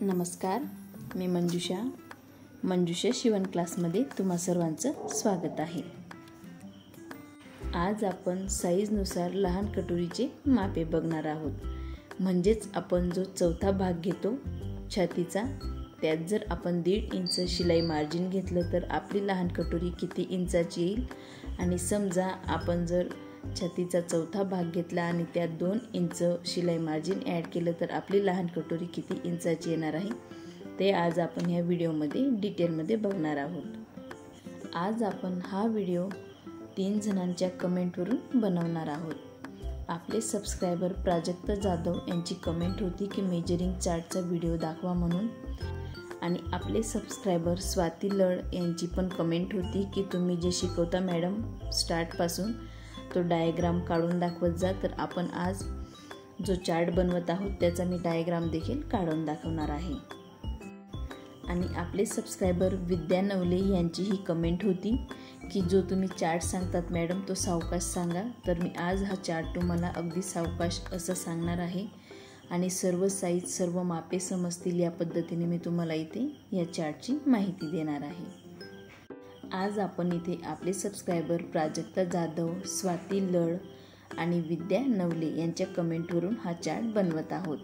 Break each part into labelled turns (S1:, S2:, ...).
S1: नमस्कार, मी मंजुषा शिवण क्लासमध्ये तुम्हा सर्वांचं स्वागत आहे। आज आपण साईजनुसार लहान कटोरीचे मापे बघणार आहोत। म्हणजेच आपण जो चौथा भाग घेतो छातीचा, त्यात जर आपण 1.5 इंच शिलाई मार्जिन घेतलं तर आपली लहान कटोरी किती इंचाची येईल, आणि समजा आपण जर छातीचा चौथा भाग घेतला आणि त्यात 2 इंच शिलाई मार्जिन ॲड केलं तर आपली लहान कटोरी किती इंचाची येणार आहे ते आज आपण या व्हिडिओमध्ये डिटेलमध्ये बघणार आहोत। आज आपण हा व्हिडिओ 3 जणांच्या कमेंटवरून बनवणार आहोत। आपले सबस्क्रायबर प्राजक्ता जाधव यांची कमेंट होती की मेजरिंग चार्टचा व्हिडिओ दाखवा म्हणून, आणि आपले सबस्क्रायबर स्वाती लड यांची पण कमेंट होती की तुम्ही जे शिकवता मॅडम स्टार्टपासून तो डायग्राम काढून दाखवत जा। तर आपण आज जो चार्ट बनवत आहोत त्याचा मी डायग्राम देखील काढून दाखवणार आहे। आणि आपले सबस्क्रायबर विद्या नवले यांची ही कमेंट होती की जो तुम्ही चार्ट सांगतात मॅडम तो सावकाश सांगा। तर मी आज हा चार्ट तुम्हाला अगदी सावकाश असं सांगणार आहे आणि सर्व साईज सर्व मापे समजतील या पद्धतीने मी तुम्हाला इथे या चार्टची माहिती देणार आहे। आज आपण इथे आपले सबस्क्रायबर प्राजक्ता जाधव, स्वाती लड आणि विद्या नवले यांच्या कमेंटवरून हा चार्ट बनवत आहोत।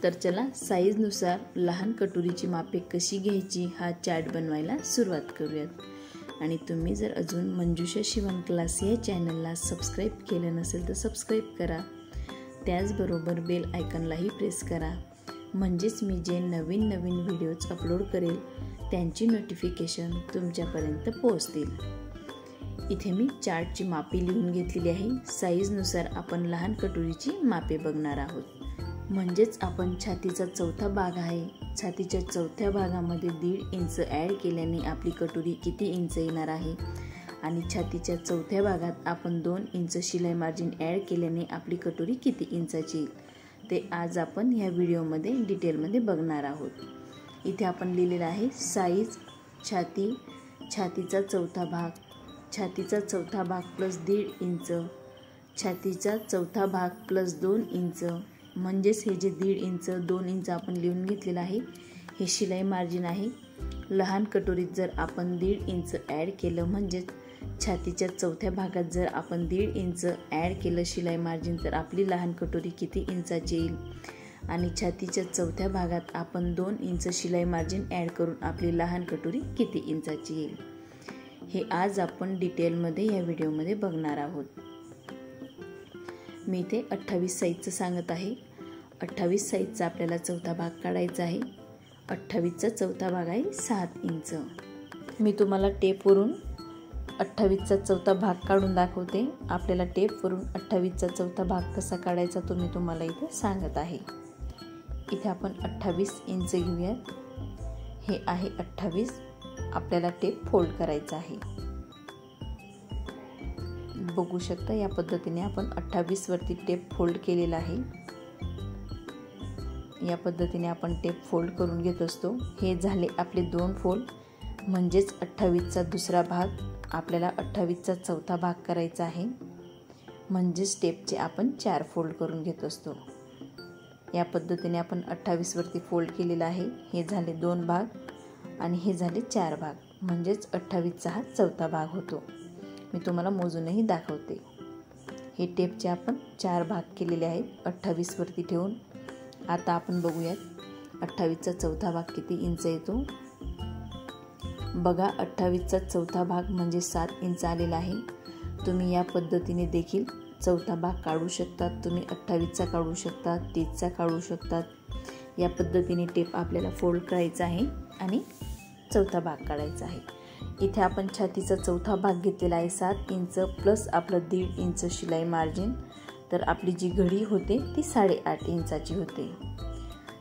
S1: तर चला साईजनुसार लहान कटोरीची मापे कशी घ्यायची हा चार्ट बनवायला सुरुवात करूयात। आणि तुम्ही जर अजून मंजुषा शिवण क्लास या चॅनलला सबस्क्राईब केलं नसेल तर सबस्क्राईब करा, त्याचबरोबर बेल आयकॉनलाही प्रेस करा, म्हणजेच मी जे नवीन व्हिडिओज अपलोड करेल त्यांची नोटिफिकेशन तुमच्यापर्यंत पोहोचतील। इथे मी चार्टची मापे लिहून घेतलेली आहे। साईजनुसार आपण लहान कटोरीची मापे बघणार आहोत। म्हणजेच आपण छातीचा चौथा भाग आहे, छातीच्या चौथ्या भागामध्ये 1.5 इंच ॲड केल्याने आपली कटोरी किती इंच येणार आहे, आणि छातीच्या चौथ्या भागात आपण 2 इंच शिलाई मार्जिन ॲड केल्याने आपली कटोरी किती इंचाची येईल ते आज आपण ह्या व्हिडिओमध्ये डिटेलमध्ये बघणार आहोत। इथे आपण लिहिलेलं आहे साईज छातीचा चौथा भाग प्लस 1.5 इंच, छातीचा चौथा भाग प्लस 2 इंच, म्हणजेच हे जे 1.5 इंच 2 इंच आपण लिहून घेतलेलं आहे हे शिलाई मार्जिन आहे। लहान कटोरीत जर आपण 1.5 इंच ॲड केलं, म्हणजेच छातीच्या चौथ्या भागात जर आपण 1.5 इंच ॲड केलं शिलाई मार्जिन तर आपली लहान कटोरी किती इंचाची येईल, आणि छातीच्या चौथ्या भागात आपण 2 इंच शिलाई मार्जिन ॲड करून आपली लहान कटोरी किती इंचाची येईल हे आज आपण डिटेलमध्ये या व्हिडिओमध्ये बघणार आहोत। मी इथे 28 साईजचं सांगत आहे। 28 साईजचा आपल्याला चौथा भाग काढायचा आहे। 28चा चौथा भाग आहे 7 इंच। मी तुम्हाला टेपवरून 28चा चौथा भाग काढून दाखवते। आपल्याला टेपवरून 28चा चौथा भाग कसा काढायचा तो मी तुम्हाला इथे सांगत आहे। इथे आपण 28 इंच घेऊयात, हे आहे 28। आपल्याला टेप फोल्ड करायचा आहे। बघू शकता या पद्धतीने आपण 28 वरती टेप फोल्ड केलेला आहे। या पद्धतीने आपण टेप फोल्ड करून घेत असतो। हे झाले आपले 2 फोल्ड, म्हणजेच 28चा दुसरा भाग आपल्याला 28चा चौथा भाग करायचा आहे, म्हणजेच टेपचे आपण 4 फोल्ड करून घेत असतो। या पद्धतीने आपण 28 वरती फोल्ड केलेला आहे। हे झाले 2 भाग आणि हे झाले 4 भाग, म्हणजेच 28चा हा चौथा भाग होतो। मी तुम्हाला मोजूनही दाखवते। हे टेपचे आपण 4 भाग केलेले आहेत 28 वरती ठेवून। आता आपण बघूयात 28चा चौथा भाग किती इंच येतो। बघा 28चा चौथा भाग म्हणजे 7 इंच आलेला आहे। तुम्ही या पद्धतीने देखील चौथा भाग काढू शकतात। तुम्ही 28चा काढू शकतात, 30चा काढू शकतात। या पद्धतीने टेप आपल्याला फोल्ड करायचा आहे आणि चौथा भाग काढायचा आहे। इथे आपण छातीचा चौथा भाग घेतलेला आहे 7 इंच प्लस आपलं 1.5 इंच शिलाई मार्जिन, तर आपली जी घडी होते ती 8.5 इंचाची होते।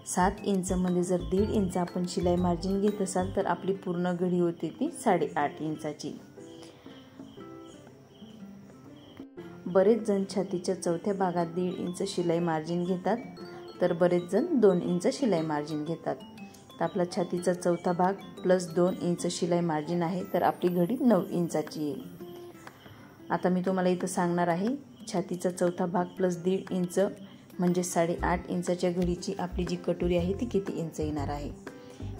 S1: 7 इंचमध्ये जर 1.5 इंच आपण शिलाई मार्जिन घेत असाल तर आपली पूर्ण घडी होते ती 8.5 इंचाची। बरेच जण छातीच्या चौथ्या भागात 1.5 इंच शिलाई मार्जिन घेतात, तर बरेच जण 2 इंच शिलाई मार्जिन घेतात। तर आपला छातीचा चौथा भाग प्लस 2 इंच शिलाई मार्जिन आहे, तर आपली घडी 9 इंचाची येईल। आता मी तुम्हाला इथं सांगणार आहे छातीचा चौथा भाग प्लस 1.5 इंच म्हणजे 8.5 इंचाच्या घडीची आपली जी कटोरी आहे ती किती इंच येणार आहे.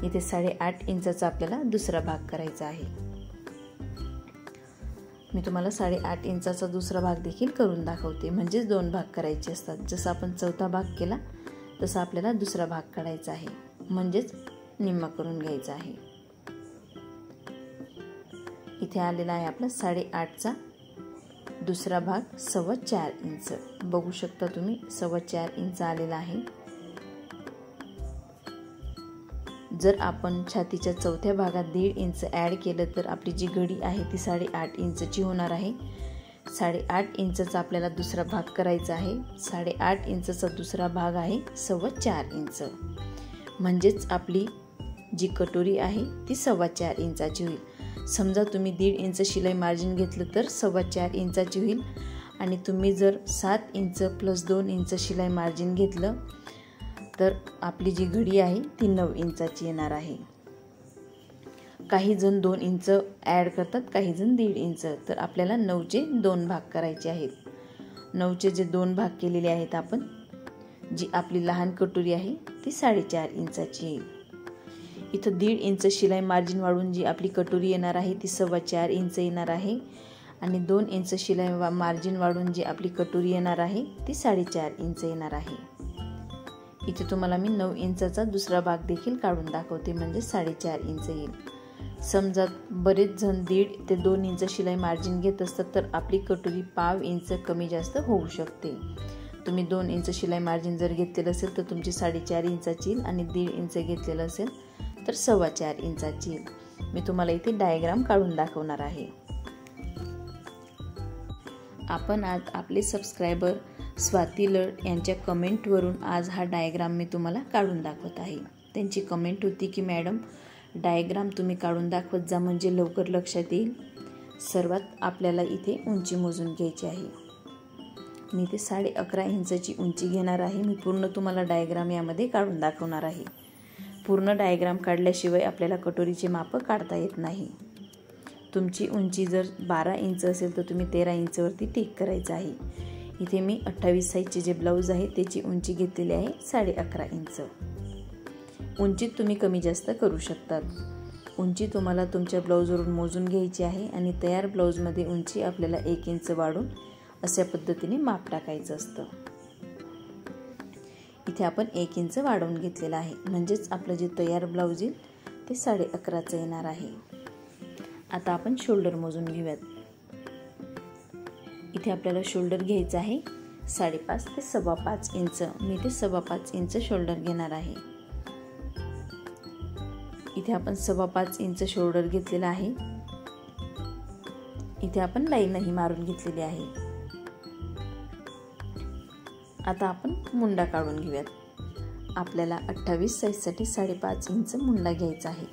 S1: इथे 8.5 इंचाचा आपल्याला दुसरा भाग करायचा आहे. मी तुम्हाला 8.5 इंचाचा दुसरा भाग देखील करून दाखवते. म्हणजेच 2 भाग करायचे असतात. जसं आपण चौथा भाग केला तसा आपल्याला दुसरा भाग काढायचा आहे. म्हणजेच निम्मा करून घ्यायचा आहे. इथे आलेला आहे आपला 8.5चा दुसरा भाग 4.25 इंच. बघू शकता तुम्ही 4.25 इंच आलेला आहे. जर आपण छातीच्या चौथ्या भागात 1.5 इंच ॲड केलं तर आपली जी घडी आहे ती 8.5 इंचची होणार आहे. 8.5 इंचचा आपल्याला दुसरा भाग करायचा आहे. 8.5 इंचचा दुसरा भाग आहे 4.25 इंच. म्हणजेच आपली जी कटोरी आहे ती 4.25 इंचाची होईल. समजा तुम्ही 1.5 इंच शिलाई मार्जिन घेतलं तर 4.25 इंचाची होईल. आणि तुम्ही जर 7 इंच + 2 इंच शिलाई मार्जिन घेतलं तर आपली जी घडी आहे ती 9 इंचाची येणार आहे. काही जण 2 इंच ॲड करतात, काही जण 1.5 इंच. तर आपल्याला 9चे 2 भाग करायचे आहेत. 9चे जे 2 भाग केलेले आहेत आपण, जी आपली लहान कटोरी आहे ती 4.5 इंचाची येईल. इथं 1.5 इंच शिलाई मार्जिन वाढून जी आपली कटोरी येणार आहे ती 4.25 इंच येणार आहे. आणि 2 इंच शिलाई मार्जिन वाढून जी आपली कटोरी येणार आहे ती 4.5 इंच येणार आहे. इथे तुम्हाला मी 9 इंचाचा दुसरा भाग देखील काढून दाखवते. म्हणजे 4.5 इंच येईल. समजा बरेच जण 1.5 ते 2 इंच शिलाई मार्जिन घेत असतात तर आपली कटोरी 1/2 इंच कमी जास्त होऊ शकते. तुम्ही 2 इंच शिलाई मार्जिन जर घेतलेलं असेल तर तुमची 4.5 इंचाची येईल. आणि 1.5 इंच घेतलेलं असेल तर 4.25 इंचाची येईल. मी तुम्हाला इथे डायग्राम काढून दाखवणार आहे. आपण आज आपले सबस्क्रायबर स्वाती लड यांच्या कमेंटवरून आज हा डायग्राम मी तुम्हाला काढून दाखवत आहे. त्यांची कमेंट होती की मॅडम डायग्राम तुम्ही काढून दाखवत जा म्हणजे लवकर लक्षात येईल. सर्वात आपल्याला इथे उंची मोजून घ्यायची आहे. मी इथे 11.5 इंचाची उंची घेणार आहे. मी पूर्ण तुम्हाला डायग्राम यामध्ये काढून दाखवणार आहे. पूर्ण डायग्राम काढल्याशिवाय आपल्याला कटोरीचे माप काढता येत नाही. तुमची उंची जर 12 इंच असेल तर तुम्ही 13 इंचवरती टिक करायचं आहे. इथे मी 28 साईजचे जे ब्लाऊज आहे त्याची उंची घेतलेली आहे 11.5 इंच. उंचीत तुम्ही कमी जास्त करू शकतात. उंची तुम्हाला तुमच्या ब्लाऊजवरून मोजून घ्यायची आहे. आणि तयार ब्लाऊजमध्ये उंची आपल्याला 1 इंच वाढून अशा पद्धतीने माप टाकायचं असतं. इथे आपण 1 इंच वाढवून घेतलेलं आहे. म्हणजेच आपलं जे तयार ब्लाऊज येईल ते 11.5 येणार आहे. आता आपण शोल्डर मोजून घेऊयात. इथे आपल्याला शोल्डर घ्यायचं आहे 5.5 ते 5.25 इंच. मी इथे 5.25 इंच शोल्डर घेणार आहे. इथे आपण 5.25 इंच शोल्डर घेतलेला आहे. इथे आपण लाईनही मारून घेतलेली आहे. आता आपण मुंडा काढून घेऊयात. आपल्याला 28 साईजसाठी 5.5 इंच मुंडा घ्यायचा आहे.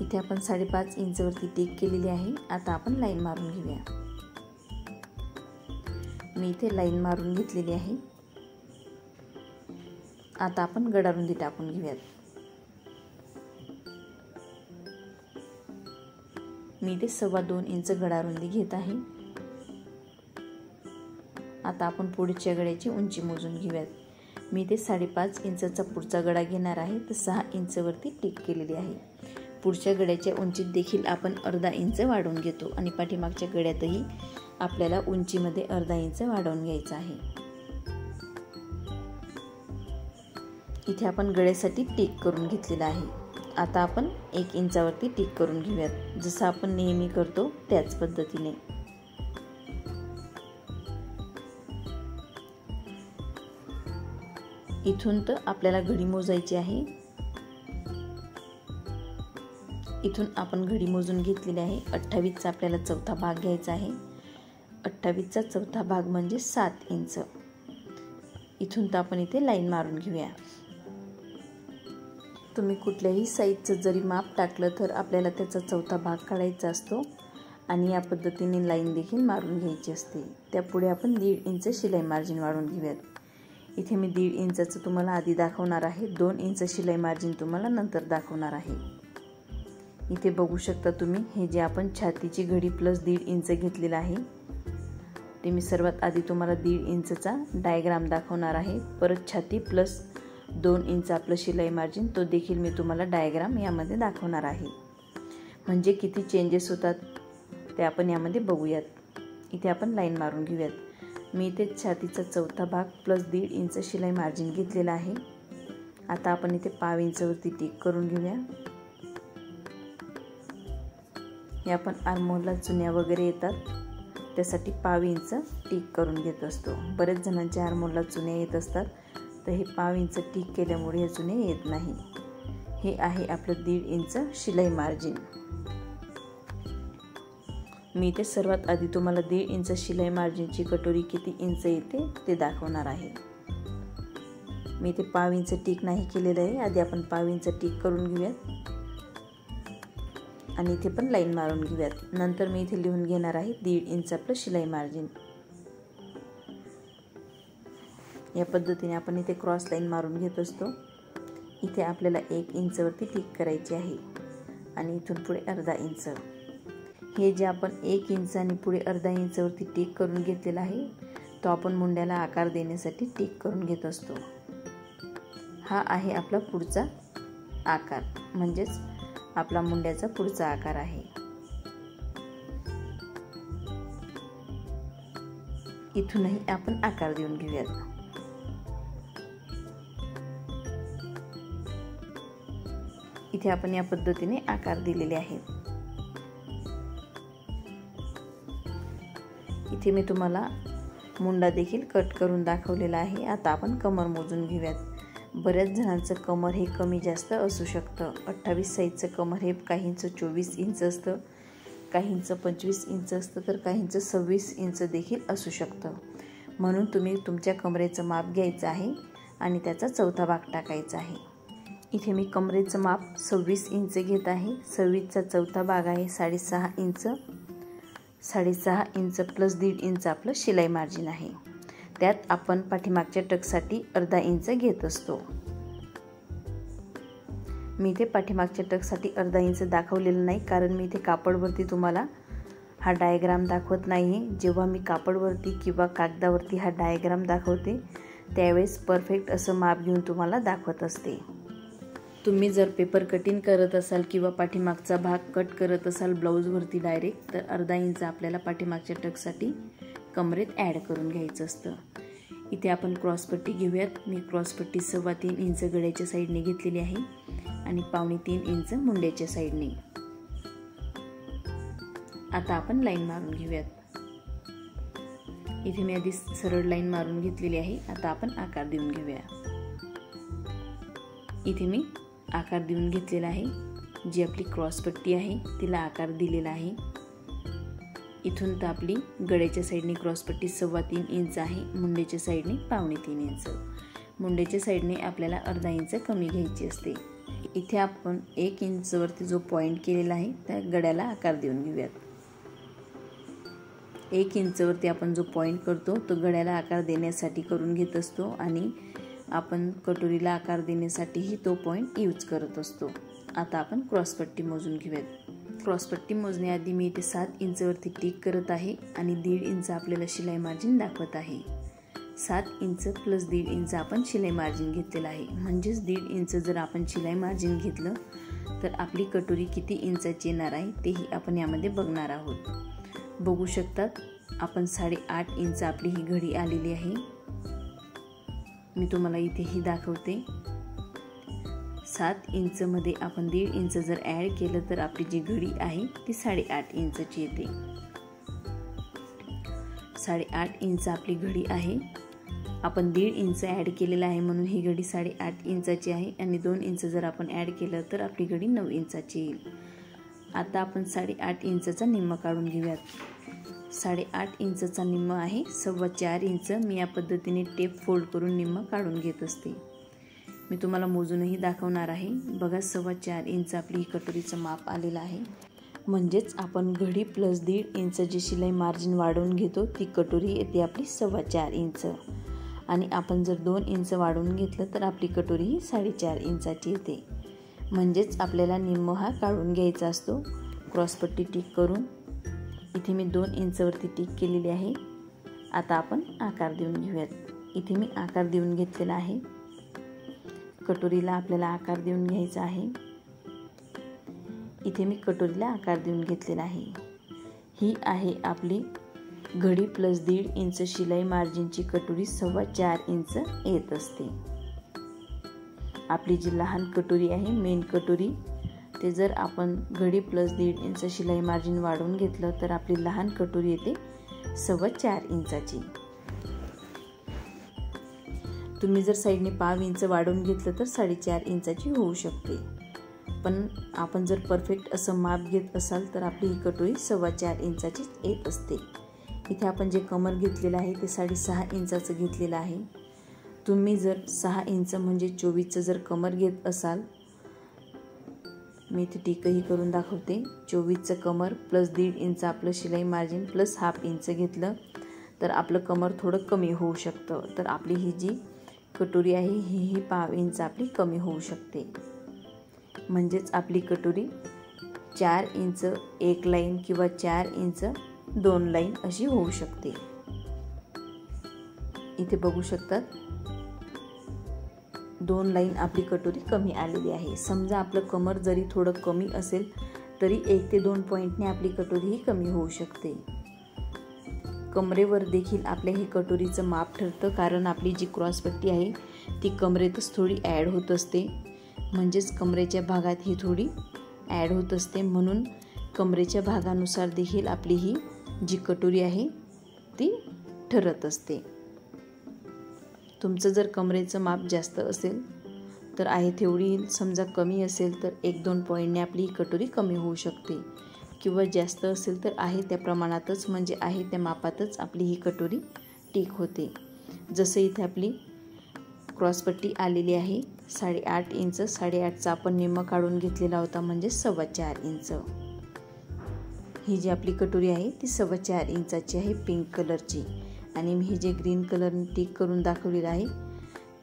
S1: इथे आपण 5.5 इंचवरती टिक केलेली आहे. आता आपण लाईन मारून घेऊया. मी इथे लाईन मारून घेतलेली आहे. आता आपण गडारुंदी टाकून घेऊयात. मी इथे 2.25 इंच गडारुंदी घेत आहे. आता आपण पुढच्या गड्याची उंची मोजून घेऊयात. मी इथे 5.5 इंचचा पुढचा गडा घेणार आहे. तर 6 इंचवरती टिक केलेली आहे. पुढच्या गड्याच्या उंचीत देखील आपण अर्धा इंच वाढवून घेतो. आणि पाठीमागच्या गड्यातही आपल्याला उंचीमध्ये अर्धा इंच वाढवून घ्यायचा आहे. इथे आपण गड्यासाठी टिक करून घेतलेला आहे. आता आपण 1 इंचावरती टिक करून घेऊयात. जसं आपण नेहमी करतो त्याच पद्धतीने. इथून तर आपल्याला घडी मोजायची आहे. इथून आपण घडी मोजून घेतलेली आहे. 28चा आपल्याला चौथा भाग घ्यायचा आहे. 28चा चौथा भाग म्हणजे 7 इंच. इथून तर आपण इथे लाईन मारून घेऊया. तुम्ही कुठल्याही साईजचं जरी माप टाकलं तर आपल्याला त्याचा चौथा भाग काढायचा असतो. आणि या पद्धतीने लाईन देखील मारून घ्यायची असते. त्यापुढे आपण 1.5 इंच शिलाई मार्जिन वाढवून घेऊयात. इथे मी 1.5 इंचाचं तुम्हाला आधी दाखवणार आहे. 2 इंच शिलाई मार्जिन तुम्हाला नंतर दाखवणार आहे. इथे बघू शकता तुम्ही हे जे आपण छातीची घडी प्लस 1.5 इंच घेतलेलं आहे. ते मी सर्वात आधी तुम्हाला 1.5 इंचचा डायग्राम दाखवणार आहे. परत छाती प्लस 2 इंच आपलं शिलाई मार्जिन, तो देखील मी तुम्हाला डायग्राम यामध्ये दाखवणार आहे. म्हणजे किती चेंजेस होतात ते आपण यामध्ये बघूयात. इथे आपण लाईन मारून घेऊयात. मी इथे छातीचा चौथा भाग प्लस 1.5 इंच शिलाई मार्जिन घेतलेला आहे. आता आपण इथे 1/2 इंचवरती टिक करून घेऊया. हे आपण आर्महोलला चुन्या वगैरे येतात त्यासाठी 1/2 इंच टिक करून घेत असतो. बरेच जणांच्या आर्महोलला चुन्या येत असतात, तर हे 1/2 इंच टिक केल्यामुळे हे चुने येत नाही. हे आहे आपलं 1.5 इंच शिलाई मार्जिन. मी इथे सर्वात आधी तुम्हाला 1.5 इंच शिलाई मार्जिनची कटोरी किती इंच येते ते दाखवणार आहे. मी इथे 1/2 इंच टिक नाही केलेलं आहे. आधी आपण 1/2 इंच टिक करून घेऊयात आणि इथे पण लाईन मारून घेऊयात. नंतर मी इथे लिहून घेणार आहे 1.5 इंच आपलं शिलाई मार्जिन. या पद्धतीने आपण इथे क्रॉस लाईन मारून घेत असतो. इथे आपल्याला 1 इंचवरती टिक करायची आहे आणि इथून पुढे अर्धा इंच. हे जे आपण 1 इंच आणि पुढे अर्धा इंचवरती टिक करून घेतलेला आहे, तो आपण मुंड्याला आकार देण्यासाठी टिक करून घेत असतो. हा आहे आपला पुढचा आकार, म्हणजेच आपला मुंड्याचा पुढचा आकार आहे. इथूनही आपण आकार देऊन घेऊयात. इथे आपण या पद्धतीने आकार दिलेले आहेत. इथे मी तुम्हाला मुंडा देखील कट करून दाखवलेला आहे. आता आपण कमर मोजून घेऊयात. बऱ्याच जणांचं कमर हे कमी जास्त असू शकतं. 28 साईजचं कमर हे काहींचं 24 इंच असतं, काहींचं 25 इंच असतं, तर काहींचं 26 इंच देखील असू शकतं. म्हणून तुम्ही तुमच्या कमरेचं माप घ्यायचं आहे आणि त्याचा चौथा भाग टाकायचा आहे. इथे मी कमरेचं माप 26 इंच घेत आहे. 26चा चौथा भाग आहे 6.5 इंच. 6.5 इंच प्लस 1.5 इंच आपलं शिलाई मार्जिन आहे. त्यात आपण पाठीमागच्या टक्ससाठी अर्धा इंच घेत असतो. मी इथे पाठीमागच्या टक्ससाठी अर्धा इंच दाखवलेलं नाही, कारण मी इथे कापडवरती तुम्हाला हा डायग्राम दाखवत नाही. जेव्हा मी कापडवरती किंवा कागदावरती हा डायग्राम दाखवते त्यावेळेस परफेक्ट असं माप घेऊन तुम्हाला दाखवत असते. तुम्ही जर पेपर कटिंग करत असाल किंवा पाठीमागचा भाग कट करत असाल ब्लाऊजवरती डायरेक्ट, तर अर्धा इंच आपल्याला पाठीमागच्या टक्ससाठी कमरेत ॲड करून घ्यायचं असतं. इथे आपण क्रॉसपट्टी घेऊयात. मी क्रॉसपट्टी 3.25 इंच गळ्याच्या साईडने घेतलेली आहे आणि 2.25 इंच मुंड्याच्या साईडने. आता आपण लाईन मारून घेऊयात. इथे मी आधी सरळ लाईन मारून घेतलेली आहे. आता आपण आकार देऊन घेऊया. इथे मी आकार देऊन घेतलेला आहे. जी आपली क्रॉसपट्टी आहे तिला आकार दिलेला आहे. इथून तर आपली गळ्याच्या साईडने क्रॉसपट्टी 3.25 इंच आहे, मुंड्याच्या साईडने 2.25 इंच. मुंड्याच्या साईडने आपल्याला अर्धा इंच कमी घ्यायची असते. इथे आपण 1 इंचवरती जो पॉईंट केलेला आहे त्या गळ्याला आकार देऊन घेऊयात. 1 इंचवरती आपण जो पॉईंट करतो तो गळ्याला आकार देण्यासाठी करून घेत असतो आणि आपण कटोरीला आकार देण्यासाठीही तो पॉईंट यूज करत असतो. आता आपण क्रॉसपट्टी मोजून घेऊयात. क्रॉसपट्टी मोजण्याआधी मी इथे 7 इंचवरती टिक करत आहे आणि 1.5 इंच आपल्याला शिलाई मार्जिन दाखवत आहे. 7 इंच प्लस 1.5 इंच आपण शिलाई मार्जिन घेतलेलं आहे. म्हणजेच 1.5 इंच जर आपण शिलाई मार्जिन घेतलं तर आपली कटोरी किती इंचाची येणार आहे तेही आपण यामध्ये बघणार आहोत. बघू शकतात आपण 8.5 इंच आपली ही घडी आलेली आहे. मी तुम्हाला इथेही दाखवते. 7 इंचमध्ये आपण 1.5 इंच जर ॲड केलं तर आपली जी घडी आहे ती 8.5 इंचची येते. 8.5 इंच आपली घडी आहे. आपण 1.5 इंच ॲड केलेलं आहे म्हणून ही घडी 8.5 इंचाची आहे आणि 2 इंच जर आपण ॲड केलं तर आपली घडी 9 इंचाची येईल. आता आपण 8.5 इंचचा निम्मा काढून घेऊयात. 8.5 इंचचा निम्मा आहे 4.25 इंच. मी या पद्धतीने टेप फोल्ड करून निम्मा काढून घेत असते. मी तुम्हाला मोजूनही दाखवणार आहे. बघा 4.25 इंच आपली ही कटोरीचं माप आलेलं आहे. म्हणजेच आपण घडी प्लस 1.5 इंच जी शिलाई मार्जिन वाढवून घेतो ती कटोरी येते आपली 4.25 इंच. आणि आपण जर 2 इंच वाढवून घेतलं तर आपली कटोरी ही 4.5 इंचाची येते. म्हणजेच आपल्याला निम्म हा काढून घ्यायचा असतो क्रॉसपट्टी टिक करून. इथे मी 2 इंचवरती टिक केलेली आहे आता आपण आकार देऊन घेऊयात. इथे मी आकार देऊन घेतलेला आहे. कटोरीला आपल्याला आकार देऊन घ्यायचा आहे. इथे मी कटोरीला आकार देऊन घेतलेला आहे. ही आहे आपली घडी प्लस 1.5 इंच शिलाई मार्जिनची कटोरी 4.25 इंच येत असते. आपली जी लहान कटोरी आहे मेन कटोरी, ते जर आपण घडी प्लस 1.5 इंच शिलाई मार्जिन वाढवून घेतलं तर आपली लहान कटोरी येते 4.25 इंचाची. तुम्ही जर साईडने 1/2 इंच वाढवून घेतलं तर 4.5 इंचाची होऊ शकते. पण आपण जर परफेक्ट असं माप घेत असाल तर आपली ही कटोरी 4.25 इंचाचीच येत असते. इथे आपण जे कमर घेतलेलं आहे ते 6.5 इंचाचं घेतलेलं आहे. तुम्ही जर 6 इंच म्हणजे 24चं जर कमर घेत असाल, मी इथे टिकही करून दाखवते. 24चं कमर प्लस 1.5 इंच आपलं शिलाई मार्जिन प्लस 1/2 इंच घेतलं तर आपलं कमर थोडं कमी होऊ शकतं. तर आपली ही जी कटोरी आहे ही 1/2 इंच आपली कमी होऊ शकते. म्हणजेच आपली कटोरी 4 इंच 1 लाईन किंवा 4 इंच 2 लाईन अशी होऊ शकते. इथे बघू शकतात 2 लाईन आपली कटोरी कमी आलेली आहे. समजा आपलं कमर जरी थोडं कमी असेल तरी 1 ते 2 पॉईंटने आपली कटोरी ही कमी होऊ शकते. कमरेवर देखील आपल्या ही कटोरीचं माप ठरतं, कारण आपली जी क्रॉसपट्टी आहे ती कमरेतच थोडी ॲड होत असते. म्हणजेच कमरेच्या भागात ही थोडी ॲड होत असते. म्हणून कमरेच्या भागानुसार देखील आपली ही जी कटोरी आहे ती ठरत असते. तुमचं जर कमरेचं माप जास्त असेल तर आहे तेवढी येईल. समजा कमी असेल तर 1-2 पॉईंटने आपली ही कटोरी कमी होऊ शकते, किंवा जास्त असेल तर आहे त्या प्रमाणातच म्हणजे आहे त्या मापातच आपली ही कटोरी ठीक होते. जसं इथे आपली क्रॉसपट्टी आलेली आहे 8.5 इंच. 8.5चा आपण निम्मा काढून घेतलेला होता म्हणजे 4.25 इंच. ही जी आपली कटोरी आहे ती 4.25 इंचाची आहे पिंक कलरची. आणि मी हे जे ग्रीन कलरने टिक करून दाखवलेलं आहे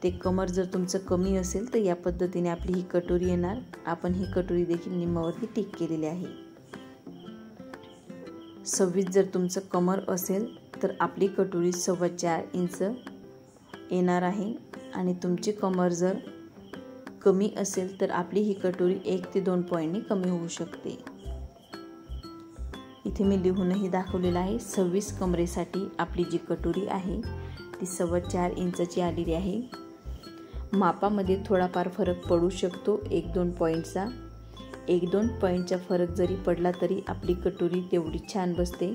S1: ते कमर जर तुमचं कमी असेल तर या पद्धतीने आपली ही कटोरी येणार. आपण ही कटोरी देखील निम्मावरती टिक केलेली आहे. 26 जर तुमचं कमर असेल तर आपली कटोरी 4.25 इंच येणार आहे. आणि तुमची कमर जर कमी असेल तर आपली ही कटोरी 1 ते 2 पॉईंटने कमी होऊ शकते. इथे मी लिहूनही दाखवलेलं आहे. 26 कमरेसाठी आपली जी कटोरी आहे ती 4.25 इंचाची आलेली आहे. मापामध्ये थोडाफार फरक पडू शकतो 1-2 पॉईंटचा. 1-2 पॉईंटचा फरक जरी पडला तरी आपली कटोरी तेवढी छान बसते.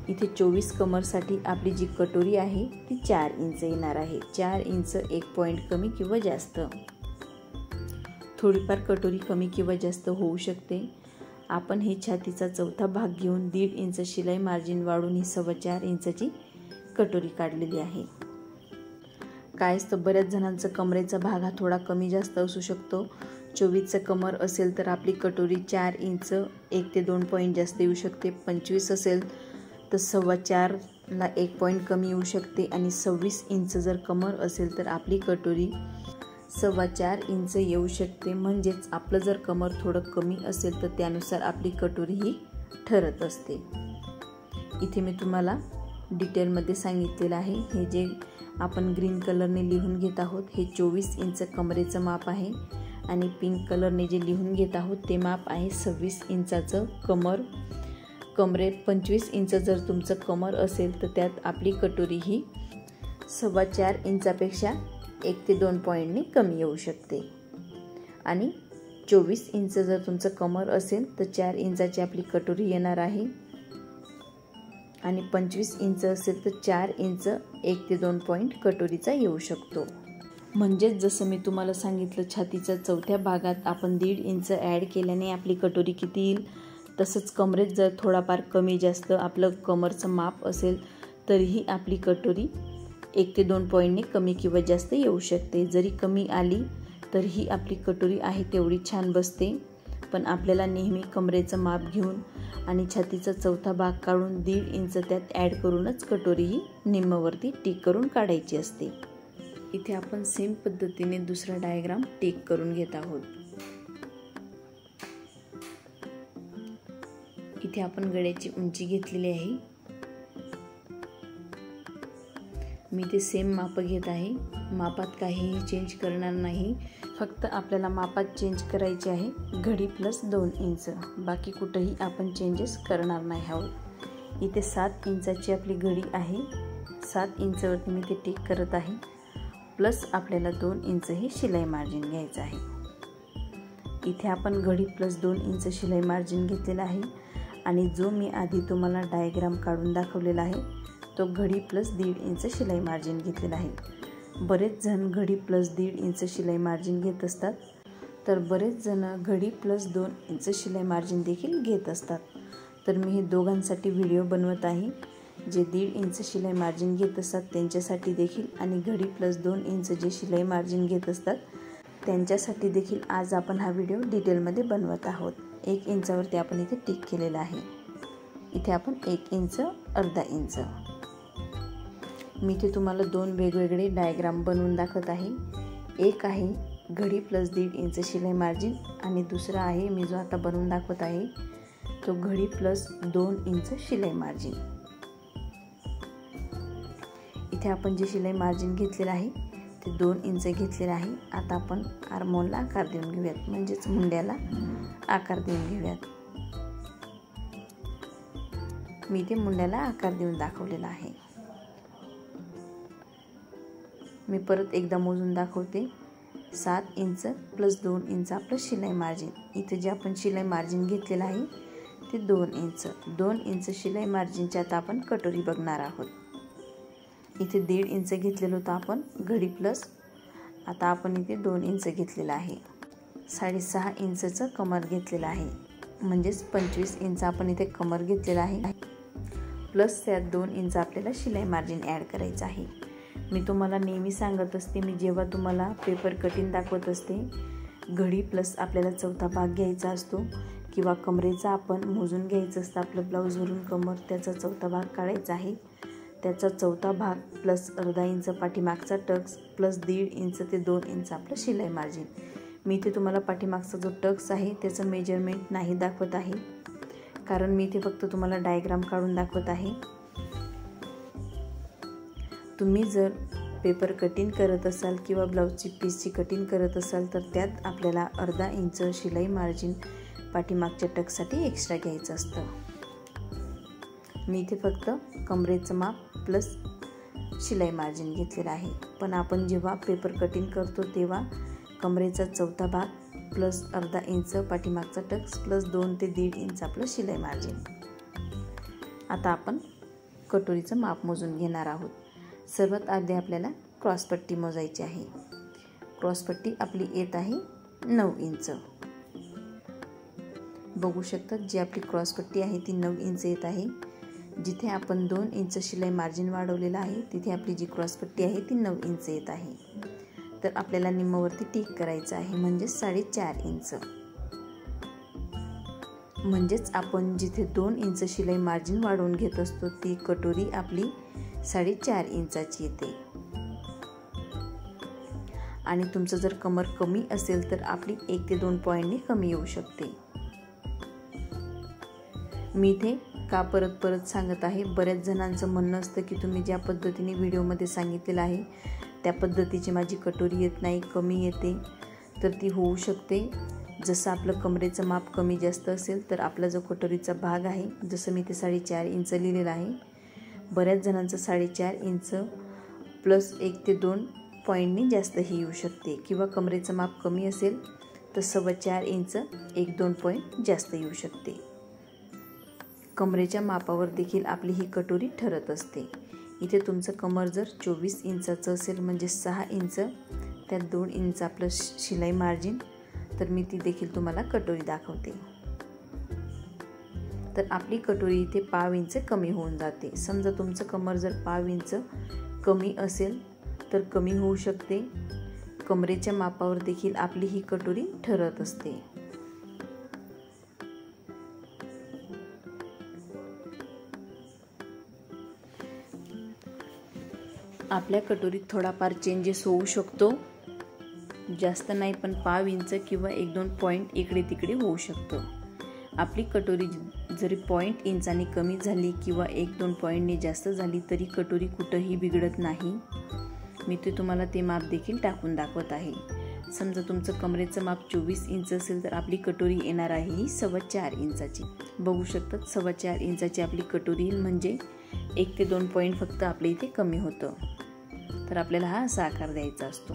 S1: इथे 24 कमरसाठी आपली जी कटोरी आहे ती 4 इंच येणार आहे. 4 इंच 1 पॉईंट कमी किंवा जास्त. थोडीफार कटोरी कमी किंवा जास्त होऊ शकते. आपण ही छातीचा चौथा भाग घेऊन 1.5 इंच शिलाई मार्जिन वाढून ही 4.25 इंचाची कटोरी काढलेली आहे. काय असतं, बऱ्याच जणांचा कमरेचा भाग हा थोडा कमी जास्त असू शकतो. 24चं कमर असेल तर आपली कटोरी 4 इंच 1 ते 2 पॉईंट जास्त येऊ शकते. 25 असेल तर 4.25ला 1 पॉईंट कमी येऊ शकते. आणि 26 इंच जर कमर असेल तर आपली कटोरी 4.25 इंच येऊ शकते. म्हणजेच आपलं जर कमर थोडं कमी असेल तर त्यानुसार आपली कटोरी ही ठरत असते. इथे मी तुम्हाला डिटेलमध्ये सांगितलेलं आहे. हे जे आपण ग्रीन कलरने लिहून घेत आहोत हे 24 इंच कमरेचं माप आहे. आणि पिंक कलरने जे लिहून घेत आहोत ते माप आहे 26 इंचाचं कमरेत 25 इंच जर तुमचं कमर असेल तर त्यात आपली कटोरी ही 4.25 इंचापेक्षा 1 ते 2 पॉईंटने कमी येऊ शकते. आणि 24 इंच जर तुमचं कमर असेल तर 4 इंचाची आपली कटोरी येणार आहे. आणि 25 इंच असेल तर 4 इंच 1 ते 2 पॉईंट कटोरीचा येऊ शकतो. म्हणजेच जसं मी तुम्हाला सांगितलं छातीच्या चौथ्या भागात आपण 1.5 इंच ॲड केल्याने आपली कटोरी किती येईल, तसंच कमरेत जर थोडाफार कमी जास्त आपलं कमरचं माप असेल तरीही आपली कटोरी 1 ते 2 पॉईंटने कमी किंवा जास्त येऊ शकते. जरी कमी आली तरीही आपली कटोरी आहे तेवढी छान बसते. पण आपल्याला नेहमी कमरेचं माप घेऊन आणि छातीचा चौथा भाग काढून 1.5 इंच त्यात ॲड करूनच कटोरी ही निम्म्यावरती टिक करून काढायची असते. इथे आपण सेम पद्धतीने दुसरा डायग्राम टिक करून घेत आहोत. इथे आपण गळ्याची उंची घेतलेली आहे. मी ते सेम माप घेत आहे. मापात काहीही चेंज करणार नाही. फक्त आपल्याला मापात चेंज करायचे आहे घडी प्लस 2 इंच. बाकी कुठेही आपण चेंजेस करणार नाही आहोत. इथे 7 इंचाची आपली घडी आहे. 7 इंचवरती मी ते टिक करत आहे. प्लस आपल्याला 2 इंच हे शिलाई मार्जिन घ्यायचं आहे. इथे आपण घडी प्लस 2 इंच शिलाई मार्जिन घेतलेला आहे. आणि जो मी आधी तुम्हाला डायग्राम काढून दाखवलेला आहे तो घडी प्लस 1.5 इंच शिलाई मार्जिन घेतलेला आहे. बरेच जण घडी प्लस 1.5 इंच शिलाई मार्जिन घेत असतात, तर बरेच जण घडी प्लस 2 इंच शिलाई मार्जिन देखील घेत असतात. तर मी हे दोघांसाठी व्हिडिओ बनवत आहे. जे 1.5 इंच शिलाई मार्जिन घेत असतात त्यांच्यासाठी देखील आणि घडी प्लस 2 इंच जे शिलाई मार्जिन घेत असतात त्यांच्यासाठी देखील आज आपण हा व्हिडिओ डिटेलमध्ये बनवत आहोत. 1 इंचावरती आपण इथे टिक केलेला आहे. इथे आपण 1 इंच, अर्धा इंच. मी इथे तुम्हाला 2 वेगवेगळे डायग्राम बनवून दाखवत आहे. एक आहे घडी प्लस 1.5 इंच शिलाई मार्जिन आणि दुसरा आहे मी जो आता बनवून दाखवत आहे तो घडी प्लस 2 इंच शिलाई मार्जिन. इथे आपण जे शिलाई मार्जिन घेतलेलं आहे ते 2 इंच घेतलेलं आहे. आता आपण आर्महोलला आकार देऊन घेऊयात, म्हणजेच मुंड्याला आकार देऊन घेऊयात. मी ते मुंड्याला आकार देऊन दाखवलेला आहे. मी परत एकदा मोजून दाखवते. 7 इंच प्लस 2 इंच आपलं शिलाई मार्जिन. इथे जे आपण शिलाई मार्जिन घेतलेलं आहे ते 2 इंच. 2 इंच शिलाई मार्जिनच्या आता आपण कटोरी बघणार आहोत. इथे 1.5 इंच घेतलेलं होतं आपण घडी प्लस. आता आपण इथे 2 इंच घेतलेलं आहे. 6.5 इंचचं कमर घेतलेलं आहे, म्हणजेच 25 इंच आपण इथे कमर घेतलेलं आहे. प्लस त्यात 2 इंच आपल्याला शिलाई मार्जिन ॲड करायचं आहे. मी तुम्हाला नेहमी सांगत असते, मी जेव्हा तुम्हाला पेपर कटिंग दाखवत असते, घडी प्लस आपल्याला चौथा भाग घ्यायचा असतो किंवा कमरेचा आपण मोजून घ्यायचं असतं. आपलं ब्लाऊजवरून कमर त्याचा चौथा भाग काढायचा आहे. त्याचा चौथा भाग प्लस अर्धा इंच पाठीमागचा टक्स प्लस 1.5 इंच ते 2 इंच आपलं शिलाई मार्जिन. मी इथे तुम्हाला पाठीमागचा जो टक्स आहे त्याचं मेजरमेंट नाही दाखवत आहे, कारण मी इथे फक्त तुम्हाला डायग्राम काढून दाखवत आहे. तुम्ही जर पेपर कटिंग करत असाल किंवा ब्लाऊजची पीसची कटिंग करत असाल तर त्यात आपल्याला अर्धा इंच शिलाई मार्जिन पाठीमागच्या टक्ससाठी एक्स्ट्रा घ्यायचं असतं. मी इथे फक्त कमरेचं माप प्लस शिलाई मार्जिन घेतलेलं आहे. पण आपण जेव्हा पेपर कटिंग करतो तेव्हा कमरेचा चौथा भाग प्लस अर्धा इंच पाठीमागचा टक्स प्लस 2 ते 1.5 इंच आपलं शिलाई मार्जिन. आता आपण कटोरीचं माप मोजून घेणार आहोत. सर्वात आधी आपल्याला क्रॉसपट्टी मोजायची आहे. क्रॉसपट्टी आपली येत आहे 9 इंच. बघू शकता जी आपली क्रॉसपट्टी आहे ती 9 इंच येत आहे. जिथे आपण 2 इंच शिलाई मार्जिन वाढवलेलं आहे तिथे आपली जी क्रॉसपट्टी आहे ती 9 इंच येत आहे. तर आपल्याला निम्मवरती टिक करायचं आहे, म्हणजेच 4.5 इंच. म्हणजेच आपण जिथे 2 इंच शिलाई मार्जिन वाढवून घेत असतो ती कटोरी आपली 4.5 इंचाची येते. आणि तुमचं जर कमर कमी असेल तर आपली 1 ते 2 पॉईंटने कमी येऊ शकते. मी इथे का परत सांगत आहे, बऱ्याच जणांचं म्हणणं असतं की तुम्ही ज्या पद्धतीने व्हिडिओमध्ये सांगितलेलं आहे त्या पद्धतीची माझी कटोरी येत नाही, कमी येते. तर ती होऊ शकते. जसं आपलं कमरेचं माप कमी जास्त असेल तर आपला जो कटोरीचा भाग आहे, जसं मी ते 4.5 इंच लिहिलेलं आहे, बऱ्याच जणांचं 4.5 इंच प्लस 1 ते 2 पॉईंटनी जास्तही येऊ शकते. किंवा कमरेचं माप कमी असेल तर 4.25 इंच 1-2 पॉईंट जास्त येऊ शकते. कमरेच्या मापावर देखील आपली ही कटोरी ठरत असते. इथे तुमचं कमर जर 24 इंचाचं असेल म्हणजे 6 इंच त्यात 2 इंच आपलं शिलाई मार्जिन, तर मी ती देखील तुम्हाला कटोरी दाखवते. तर आपली कटोरी इथे 1/2 इंच कमी होऊन जाते. समजा तुमचं कमर जर 1/2 इंच कमी असेल तर कमी होऊ शकते. कमरेच्या मापावर देखील आपली ही कटोरी ठरत असते. आपल्या कटोरीत थोडाफार चेंजेस होऊ शकतो, जास्त नाही, पण 1/2 इंच किंवा 1-2 पॉईंट इकडे तिकडे होऊ शकतो. आपली कटोरी जरी 0.5 इंचाने कमी झाली किंवा 1-2 पॉईंटने जास्त झाली तरी कटोरी कुठंही बिघडत नाही. मी ते तुम्हाला ते माप देखील टाकून दाखवत आहे. समजा तुमचं कमरेचं माप 24 इंच असेल तर आपली कटोरी येणार आहे ही 4.25 इंचाची. बघू शकतात 4.25 इंचाची आपली कटोरी येईल, म्हणजे 1 ते 2 पॉईंट फक्त आपल्या इथे कमी होतं. तर आपल्याला हा असा आकार द्यायचा असतो.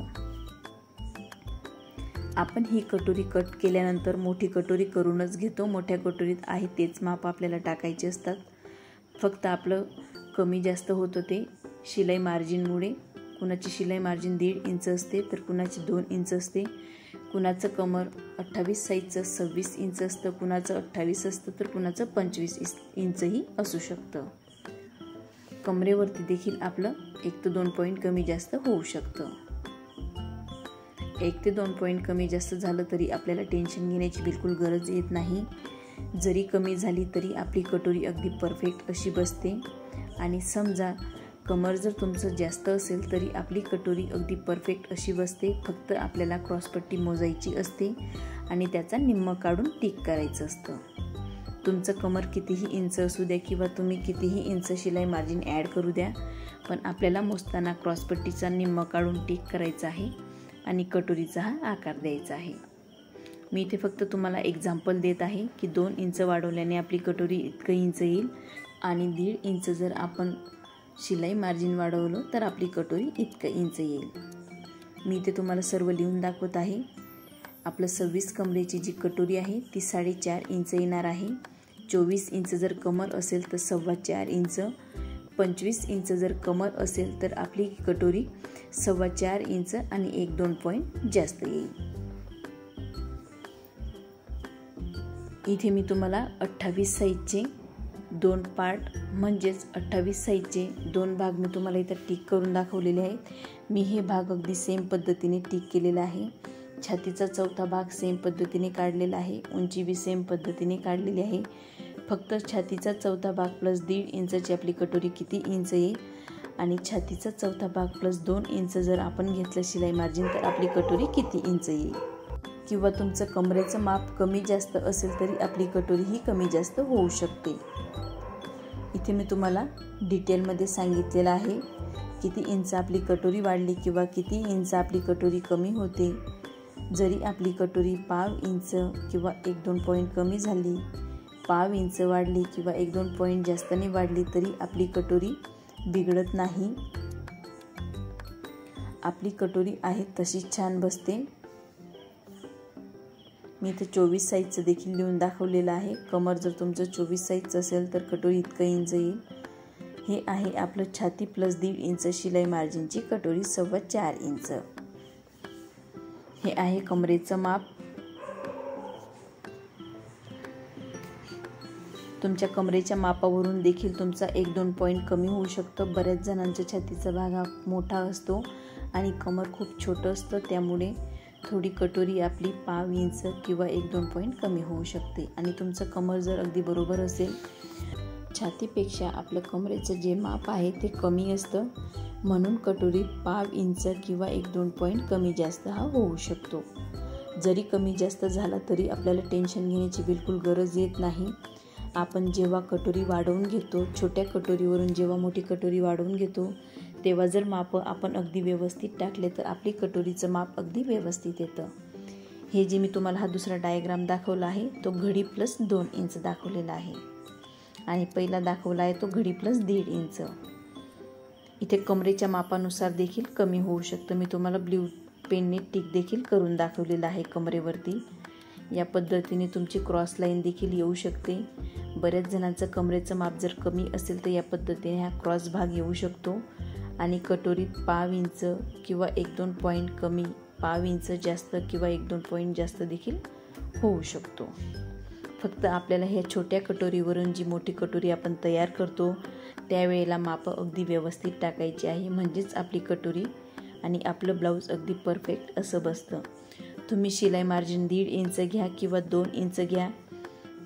S1: आपण ही कटोरी कट केल्यानंतर मोठी कटोरी करूनच घेतो. मोठ्या कटोरीत आहे तेच माप आपल्याला टाकायचे असतात. फक्त आपलं कमी जास्त होतं ते शिलाई मार्जिनमुळे. कुणाची शिलाई मार्जिन 1.5 इंच असते तर कुणाची 2 इंच असते. कुणाचं कमर 28 साईजचं 26 इंच असतं, कुणाचं 28 असतं तर कुणाचं 25 इंचही असू शकतं. कमरेवरती देखील आपलं 1 ते 2 पॉईंट कमी जास्त होऊ शकतं. 1 ते 2 पॉईंट कमी जास्त झालं तरी आपल्याला टेन्शन घेण्याची बिलकुल गरज येत नाही. जरी कमी झाली तरी आपली कटोरी अगदी परफेक्ट अशी बसते. आणि समजा कमर जर तुमचं जास्त असेल तरी आपली कटोरी अगदी परफेक्ट अशी बसते. फक्त आपल्याला क्रॉसपट्टी मोजायची असते आणि त्याचा निम्म काढून टिक करायचं असतं. तुमचं कमर कितीही इंच असू द्या किंवा तुम्ही कितीही इंच शिलाई मार्जिन ॲड करू द्या, पण आपल्याला मोजताना क्रॉसपट्टीचा निम्म काढून टिक करायचा आहे आणि कटोरीचा हा आकार द्यायचा आहे. मी इथे फक्त तुम्हाला एक्झाम्पल देत आहे की 2 इंच वाढवल्याने आपली कटोरी इतकं इंच येईल आणि 1.5 इंच जर आपण शिलाई मार्जिन वाढवलं तर आपली कटोरी इतकं इंच येईल. मी इथे तुम्हाला सर्व लिहून दाखवत आहे. आपलं 26 कमरेची जी कटोरी आहे ती 4.5 इंच येणार आहे. 24 इंच जर कमर असेल तर 4.25 इंच. 25 इंच जर कमर असेल तर आपली कटोरी 4.25 इंच आणि 1-2 पॉईंट जास्त येईल. इथे मी तुम्हाला 28 साईजचे 2 पार्ट म्हणजेच 28 साईजचे 2 भाग मी तुम्हाला इथं टिक करून दाखवलेले आहेत. मी हे भाग अगदी सेम पद्धतीने टिक केलेला आहे. छातीचा चौथा भाग सेम पद्धतीने काढलेला आहे. उंची बी सेम पद्धतीने काढलेली आहे. फक्त छातीचा चौथा भाग प्लस 1.5 इंचची आपली कटोरी किती इंच येईल आणि छातीचा चौथा भाग प्लस 2 इंच जर आपण घेतलं शिलाई मार्जिन तर आपली कटोरी किती इंच येईल. किंवा तुमचं कमरेचं माप कमी जास्त असेल तरी आपली कटोरी ही कमी जास्त होऊ शकते. इथे मी तुम्हाला डिटेलमध्ये सांगितलेलं आहे किती इंच आपली कटोरी वाढली किंवा किती इंच आपली कटोरी कमी होते. जरी आपली कटोरी 1/2 इंच किंवा 1-2 पॉईंट कमी झाली, 1/2 इंच वाढली किंवा 1-2 पॉईंट जास्तने वाढली तरी आपली कटोरी बिघडत नाही. आपली कटोरी आहे तशीच छान बसते. मी इथे 24 साईजचं देखील लिहून दाखवलेलं आहे. कमर जर तुमचं 24 साईजचं असेल तर कटोरी इतकं इंच येईल. हे आहे आपलं छाती प्लस 1.5 इंच शिलाई मार्जिनची कटोरी 4.25 इंच. हे आहे कमरेचं माप. तुमच्या कमरेच्या मापावरून देखील तुमचा 1-2 पॉईंट कमी होऊ शकतं. बऱ्याच जणांच्या छातीचा भाग हा मोठा असतो आणि कमर खूप छोटं असतं, त्यामुळे थोडी कटोरी आपली 1/2 इंच किंवा 1-2 पॉईंट कमी होऊ शकते. आणि तुमचं कमर जर अगदी बरोबर असेल, छातीपेक्षा आपलं कमरेचं जे माप आहे ते कमी असतं, म्हणून कटोरी 1/2 इंच किंवा 1-2 पॉईंट कमी जास्त हा होऊ शकतो. जरी कमी जास्त झाला तरी आपल्याला टेन्शन घेण्याची बिलकुल गरज येत नाही. आपण जेव्हा कटोरी वाढवून घेतो, छोट्या कटोरीवरून जेव्हा मोठी कटोरी वाढवून घेतो तेव्हा जर मापं आपण अगदी व्यवस्थित टाकले तर आपली कटोरीचं माप अगदी व्यवस्थित येतं. हे जे मी तुम्हाला हा दुसरा डायग्राम दाखवला आहे तो घडी प्लस 2 इंच दाखवलेला आहे आणि पहिला दाखवला आहे तो घडी प्लस 1.5 इंच. इथे कमरेच्या मापानुसार देखील कमी होऊ शकतं. मी तुम्हाला ब्ल्यू पेनने टिक देखील करून दाखवलेलं आहे कमरेवरती. या पद्धतीने तुमची क्रॉस लाईन देखील येऊ शकते. बऱ्याच जणांचं कमरेचं माप जर कमी असेल तर या पद्धतीने हा क्रॉस भाग येऊ शकतो आणि कटोरीत 1/2 इंच किंवा 1-2 पॉईंट कमी, 1/2 इंच जास्त किंवा 1-2 पॉईंट जास्त देखील होऊ शकतो. फक्त आपल्याला ह्या छोट्या कटोरीवरून जी मोठी कटोरी आपण तयार करतो त्यावेळेला मापं अगदी व्यवस्थित टाकायची आहे, म्हणजेच आपली कटोरी आणि आपलं ब्लाऊज अगदी परफेक्ट असं बसतं. तुम्ही शिलाई मार्जिन 1.5 इंच घ्या किंवा 2 इंच घ्या,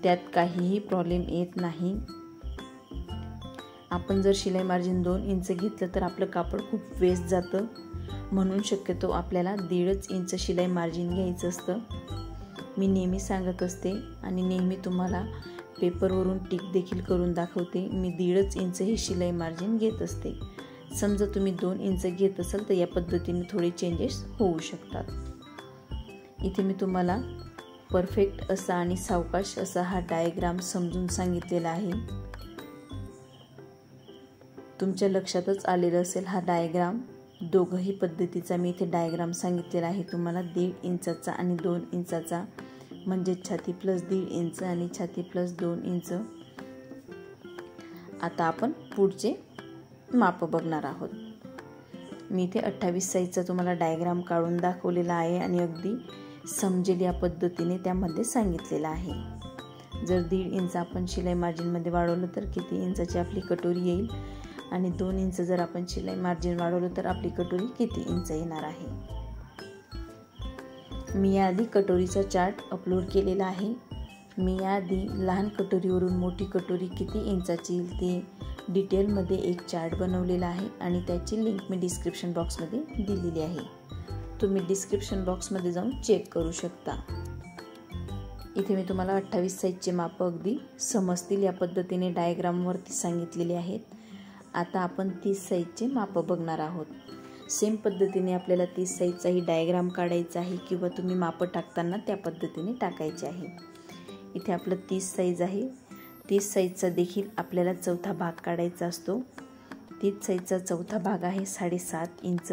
S1: त्यात काहीही प्रॉब्लेम येत नाही. आपण जर शिलाई मार्जिन 2 इंच घेतलं तर आपलं कापड खूप वेस्ट जातं, म्हणून शक्यतो आपल्याला 1.5 इंच शिलाई मार्जिन घ्यायचं असतं. मी नेहमी सांगत असते आणि नेहमी तुम्हाला पेपरवरून टिक देखील करून दाखवते. मी 1.5 इंच हे शिलाई मार्जिन घेत असते. समजा तुम्ही 2 इंच घेत असाल तर या पद्धतीने थोडे चेंजेस होऊ शकतात. इथे मी तुम्हाला परफेक्ट असा आणि सावकाश असा हा डायग्राम समजून सांगितलेला आहे. तुमच्या लक्षातच आलेलं असेल हा डायग्राम. दोघंही पद्धतीचा मी इथे डायग्राम सांगितलेला आहे तुम्हाला. 1.5 इंचाचा आणि 2 इंचाचा, म्हणजे छाती प्लस 1.5 इंच आणि छाती प्लस 2 इंच. आता आपण पुढचे माप बघणार आहोत. मी इथे 28 साईजचा तुम्हाला डायग्राम काढून दाखवलेला आहे आणि अगदी समजेल या पद्धतीने त्यामध्ये सांगितलेलं आहे. जर 1.5 इंच आपण शिलाई मार्जिनमध्ये वाढवलं तर किती इंचाची आपली कटोरी येईल आणि 2 इंच जर आपण शिलाई मार्जिन वाढवलं तर आपली कटोरी किती इंच येणार आहे. मी याआधी कटोरीचा चार्ट अपलोड केलेला आहे. मी याआधी लहान कटोरीवरून मोठी कटोरी किती इंचाची येईल ते डिटेलमध्ये एक चार्ट बनवलेला आहे आणि त्याची लिंक मी डिस्क्रिप्शन बॉक्समध्ये दिलेली आहे. तुम्ही डिस्क्रिप्शन बॉक्समध्ये जाऊन चेक करू शकता. इथे मी तुम्हाला 28 साईजचे माप अगदी समजतील या पद्धतीने डायग्रामवरती सांगितलेले आहेत. आता आपण 30 साईजचे माप बघणार आहोत. सेम पद्धतीने आपल्याला 30 साईजचाही डायग्राम काढायचा आहे किंवा तुम्ही माप टाकताना त्या पद्धतीने टाकायचे आहे. इथे आपलं 30 साईज आहे. 30 साईजचा देखील आपल्याला चौथा भाग काढायचा असतो. 30 साईजचा चौथा भाग आहे 7.5 इंच.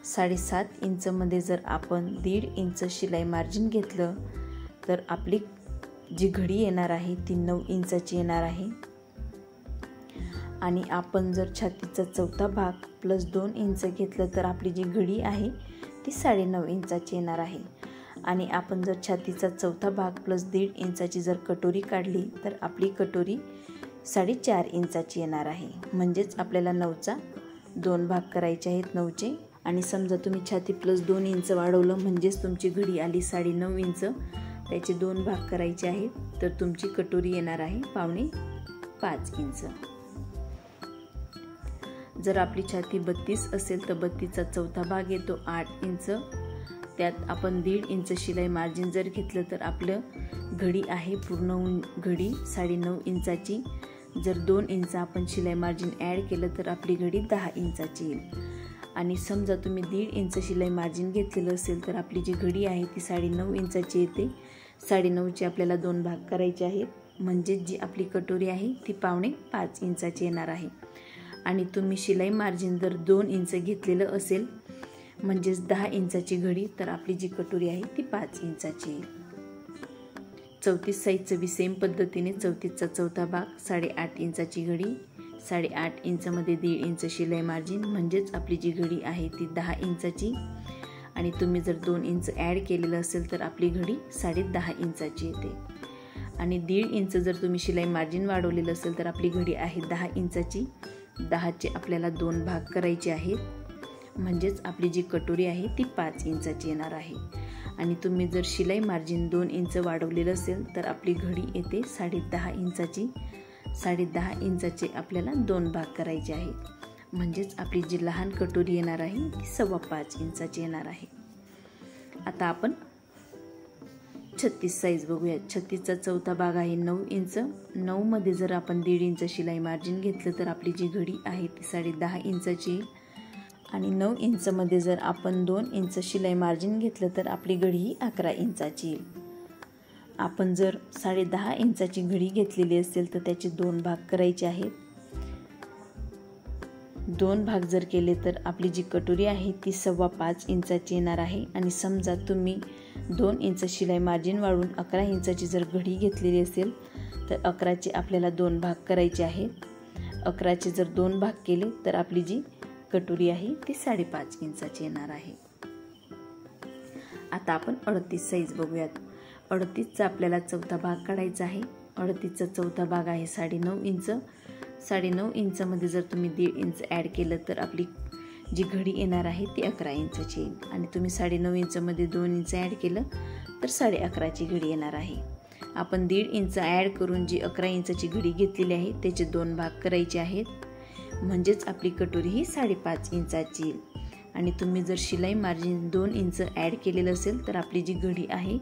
S1: 7.5 इंचमध्ये जर आपण 1.5 इंच शिलाई मार्जिन घेतलं तर आपली जी घडी येणार आहे ती 9 इंचाची येणार आहे. आणि आपण जर छातीचा चौथा भाग प्लस 2 इंच घेतलं तर आपली जी घडी आहे ती 9.5 इंचाची येणार आहे. आणि आपण जर छातीचा चौथा भाग प्लस 1.5 इंचाची जर कटोरी काढली तर आपली कटोरी 4.5 इंचाची येणार आहे. म्हणजेच आपल्याला 9चा 2 भाग करायचे आहेत 9चे. आणि समजा तुम्ही छाती प्लस 2 इंच वाढवलं म्हणजेच तुमची घडी आली 9.5 इंच. त्याचे 2 भाग करायचे आहेत तर तुमची कटोरी येणार आहे 4.5 इंच. जर आपली छाती 32 असेल तर 32चा चौथा भाग येतो 8 इंच. त्यात आपण 1.5 इंच शिलाई मार्जिन जर घेतलं तर आपलं घडी आहे पूर्ण घडी 9.5 इंचाची. जर 2 इंच आपण शिलाई मार्जिन ॲड केलं तर आपली घडी 10 इंचाची येईल. आणि समजा तुम्ही 1.5 इंच शिलाई मार्जिन घेतलेलं असेल तर आपली जी घडी आहे ती 9.5 इंचाची येते. 9.5चे आपल्याला 2 भाग करायचे आहेत. म्हणजे जी आपली कटोरी आहे ती 4.5 इंचाची येणार आहे. आणि तुम्ही शिलाई मार्जिन जर 2 इंच घेतलेलं असेल म्हणजेच 10 इंचाची घडी तर आपली जी कटोरी आहे ती 5 इंचाची येईल. 34 साईजचं बी सेम पद्धतीने 34चा चौथा भाग 8.5 इंचाची घडी. 8.5 इंचमध्ये 1.5 इंच शिलाई मार्जिन म्हणजेच आपली जी घडी आहे ती 10 इंचाची. आणि तुम्ही जर 2 इंच ॲड केलेलं असेल तर आपली घडी 10.5 इंचाची येते. आणि 1.5 इंच जर तुम्ही शिलाई मार्जिन वाढवलेलं असेल तर आपली घडी आहे 10 इंचाची. 10चे आपल्याला 2 भाग करायचे आहेत. म्हणजेच आपली जी कटोरी आहे ती 5 इंचाची येणार आहे. आणि तुम्ही जर शिलाई मार्जिन 2 इंच वाढवलेलं असेल तर आपली घडी येते 10.5 इंचाची. 10.5 इंचाचे आपल्याला 2 भाग करायचे आहेत. म्हणजेच आपली जी लहान कटोरी येणार आहे ती 5.25 इंचाची येणार आहे. आता आपण 36 साईज बघूया. 36चा चौथा भाग आहे 9 इंच. 9मध्ये जर आपण 1.5 इंच शिलाई मार्जिन घेतलं तर आपली जी घडी आहे ती 10.5 इंचाची. आणि 9 इंचमध्ये जर आपण 2 इंच शिलाई मार्जिन घेतलं तर आपली घडी ही 11 इंचाची येईल. आपण जर 10.5 इंचाची घडी घेतलेली असेल तर त्याचे 2 भाग करायचे आहेत. 2 भाग जर केले तर आपली जी कटोरी आहे ती 5.25 इंचाची येणार आहे. आणि समजा तुम्ही 2 इंच शिलाई मार्जिन वाढून 11 इंचाची जर घडी घेतलेली असेल तर 11चे आपल्याला 2 भाग करायचे आहेत. 11चे जर 2 भाग केले तर आपली जी कटोरी आहे ती 5.5 इंचाची येणार आहे. आता आपण 38 साईज बघूयात. 38चा आपल्याला चौथा भाग काढायचा आहे. 38चा चौथा भाग आहे 9.5 इंच. 9.5 इंचमध्ये जर तुम्ही 1.5 इंच ॲड केलं तर आपली जी घडी येणार आहे ती 11 इंचाची येईल. आणि तुम्ही 9.5 इंचमध्ये 2 इंच ॲड केलं तर 11.5ची घडी येणार आहे. आपण 1.5 इंच ॲड करून जी 11 इंचाची घडी घेतलेली आहे त्याचे 2 भाग करायचे आहेत. म्हणजेच आपली कटोरी ही 5.5 इंचाची येईल. आणि तुम्ही जर शिलाई मार्जिन 2 इंच ॲड केलेलं असेल तर आपली जी घडी आहे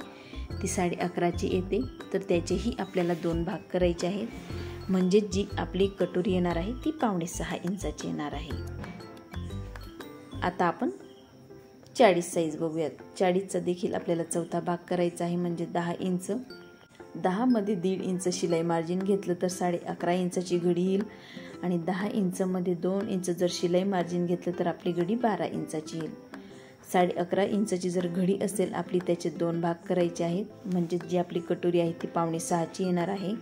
S1: ती 11.5ची येते. तर त्याचेही आपल्याला 2 भाग करायचे आहेत. म्हणजे जी आपली कटोरी येणार आहे ती 5.5 इंचाची येणार आहे. आता आपण 40 साईज बघूयात. 40चा देखील आपल्याला चौथा भाग करायचा आहे. म्हणजे 10 इंच. 10 मध्ये 1.5 इंच शिलाई मार्जिन घेतलं तर 11.5 इंचाची घडी येईल. आणि 10 इंचमध्ये 2 इंच जर शिलाई मार्जिन घेतलं तर आपली घडी 12 इंचाची येईल. 11.5 इंचाची जर घडी असेल आपली, त्याचे 2 भाग करायचे आहेत. म्हणजे जी आपली कटोरी आहे ती 5.5ची येणार आहे.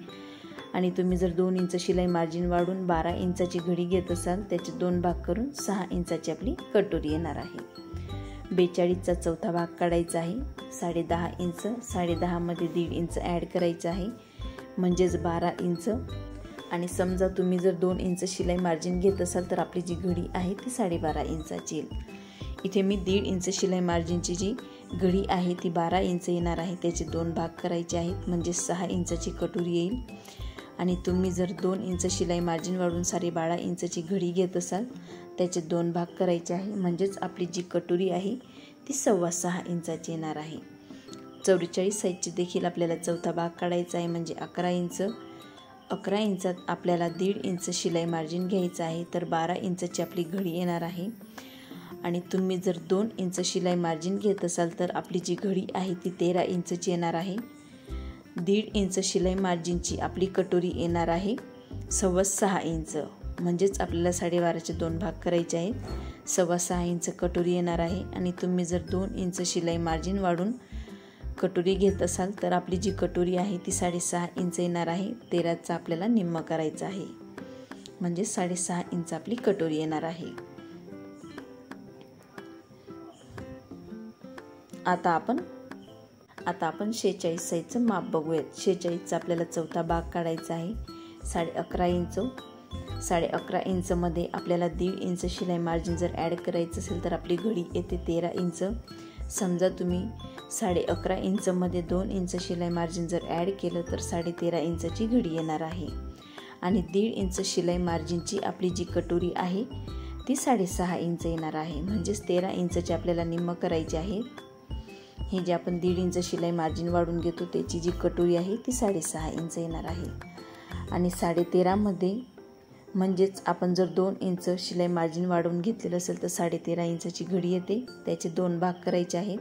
S1: आणि तुम्ही जर 2 इंच शिलाई मार्जिन वाढून 12 इंचाची घडी घेत असाल, त्याचे 2 भाग करून 6 इंचाची आपली कटोरी येणार आहे. 42चा चौथा भाग काढायचा आहे. 10.5 इंच. 10.5 मध्ये 1.5 इंच ॲड करायचं आहे. म्हणजेच 12 इंच. आणि समजा तुम्ही जर 2 इंच शिलाई मार्जिन घेत असाल तर आपली जी घडी आहे ती 12.5 इंचाची येईल. इथे मी 1.5 इंच शिलाई मार्जिनची जी घडी आहे ती 12 इंच येणार आहे. त्याचे 2 भाग करायचे आहेत. म्हणजे 6 इंचाची कटोरी येईल. आणि तुम्ही जर 2 इंच शिलाई मार्जिन वाढून 12.5 इंचाची घडी घेत असाल, त्याचे 2 भाग करायचे आहे. म्हणजेच आपली जी कटोरी आहे ती 6.25 इंचाची येणार आहे. 44 साईजची देखील आपल्याला चौथा भाग काढायचा आहे. म्हणजे 11 इंच. 11 इंचात आपल्याला 1.5 इंच शिलाई मार्जिन घ्यायचं आहे. तर 12 इंचाची आपली घडी येणार आहे. आणि तुम्ही जर 2 इंच शिलाई मार्जिन घेत असाल तर आपली जी घडी आहे ती 13 इंचची येणार आहे. 1.5 इंच शिलाई मार्जिनची आपली कटोरी येणार आहे 6.25 इंच. म्हणजेच आपल्याला 12.5चे 2 भाग करायचे आहेत. 6.25 इंच कटोरी येणार आहे. आणि तुम्ही जर 2 इंच शिलाई मार्जिन वाढून कटोरी घेत असाल तर आपली जी कटोरी आहे ती 6.5 इंच येणार आहे. 13चा आपल्याला निम्मा करायचा आहे. म्हणजे 6.5 इंच आपली कटोरी येणार आहे. आता आपण 46 साईजचं माप बघूयात. 46चा आपल्याला चौथा भाग काढायचा आहे. 11.5 इंच. 11.5 इंचमध्ये आपल्याला 1.5 इंच शिलाई मार्जिन जर ॲड करायचं असेल तर आपली घडी येते 13 इंच. समजा तुम्ही 11.5 इंचमध्ये 2 इंच शिलाई मार्जिन जर ॲड केलं तर 13.5 इंचाची घडी येणार आहे. आणि 1.5 इंच शिलाई मार्जिनची आपली जी कटोरी आहे ती 6.5 इंच येणार आहे. म्हणजेच 13 इंचचे आपल्याला निम्म करायचे आहे. हे जे आपण 1.5 इंच शिलाई मार्जिन वाढून घेतो त्याची जी कटोरी आहे ती 6.5 इंच येणार आहे. आणि 13.5 मध्ये म्हणजेच आपण जर 2 इंच शिलाई मार्जिन वाढवून घेतलेलं असेल तर 13.5 इंचाची घडी येते. त्याचे 2 भाग करायचे आहेत.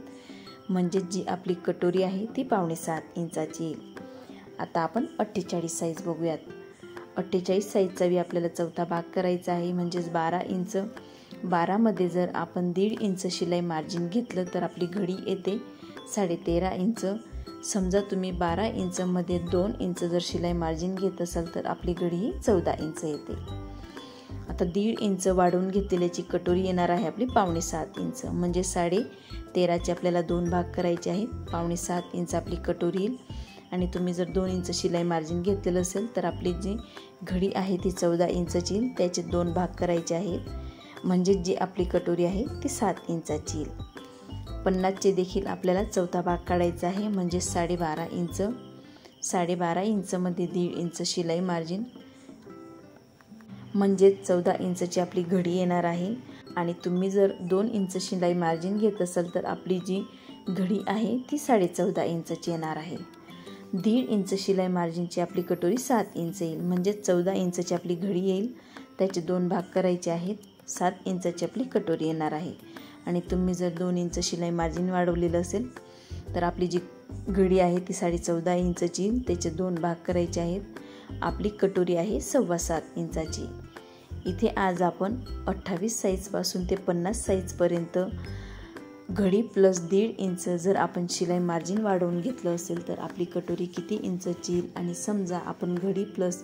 S1: म्हणजेच जी आपली कटोरी आहे ती 6.25 इंचाची येईल. आता आपण 48 साईज बघूयात. 48 साईजचा बी आपल्याला चौथा भाग करायचा आहे. म्हणजेच 12 इंच. 12 मध्ये जर आपण 1.5 इंच शिलाई मार्जिन घेतलं तर आपली घडी येते 13.5 इंच. समजा तुम्ही 12 इंचमध्ये 2 इंच जर शिलाई मार्जिन घेत असाल तर आपली घडी ही 14 इंच येते. आता 1.5 इंच वाढवून घेतलेल्याची कटोरी येणार आहे आपली 6.25 इंच. म्हणजे 13.5चे आपल्याला 2 भाग करायचे आहेत. 6.25 इंच आपली कटोरी येईल. आणि तुम्ही जर 2 इंच शिलाई मार्जिन घेतलेलं असेल तर आपली जी घडी आहे ती 14 इंचाची येईल. त्याचे 2 भाग करायचे आहेत. म्हणजे जी आपली कटोरी आहे ती 7 इंचाची येईल. 50चे देखील आपल्याला चौथा भाग काढायचा आहे. म्हणजे 12.5 इंच. 12.5 इंचमध्ये 1.5 इंच शिलाई मार्जिन म्हणजे 14 इंचची आपली घडी येणार आहे. आणि तुम्ही जर 2 इंच शिलाई मार्जिन घेत असाल तर आपली जी घडी आहे ती 14.5 इंचची येणार आहे. 1.5 इंच शिलाई मार्जिनची आपली कटोरी 7 इंच येईल. म्हणजे 14 इंचची आपली घडी येईल. त्याचे 2 भाग करायचे आहेत. 7 इंचाची आपली कटोरी येणार आहे. आणि तुम्ही जर 2 इंच शिलाई मार्जिन वाढवलेलं असेल तर आपली जी घडी आहे ती 14.5 इंचची येईल. त्याचे 2 भाग करायचे आहेत. आपली कटोरी आहे 7.25 इंचाची. इथे आज आपण 28 साईजपासून ते 50 साईजपर्यंत घडी प्लस 1.5 इंच जर आपण शिलाई मार्जिन वाढवून घेतलं असेल तर आपली कटोरी किती इंचची येईल. आणि समजा आपण घडी प्लस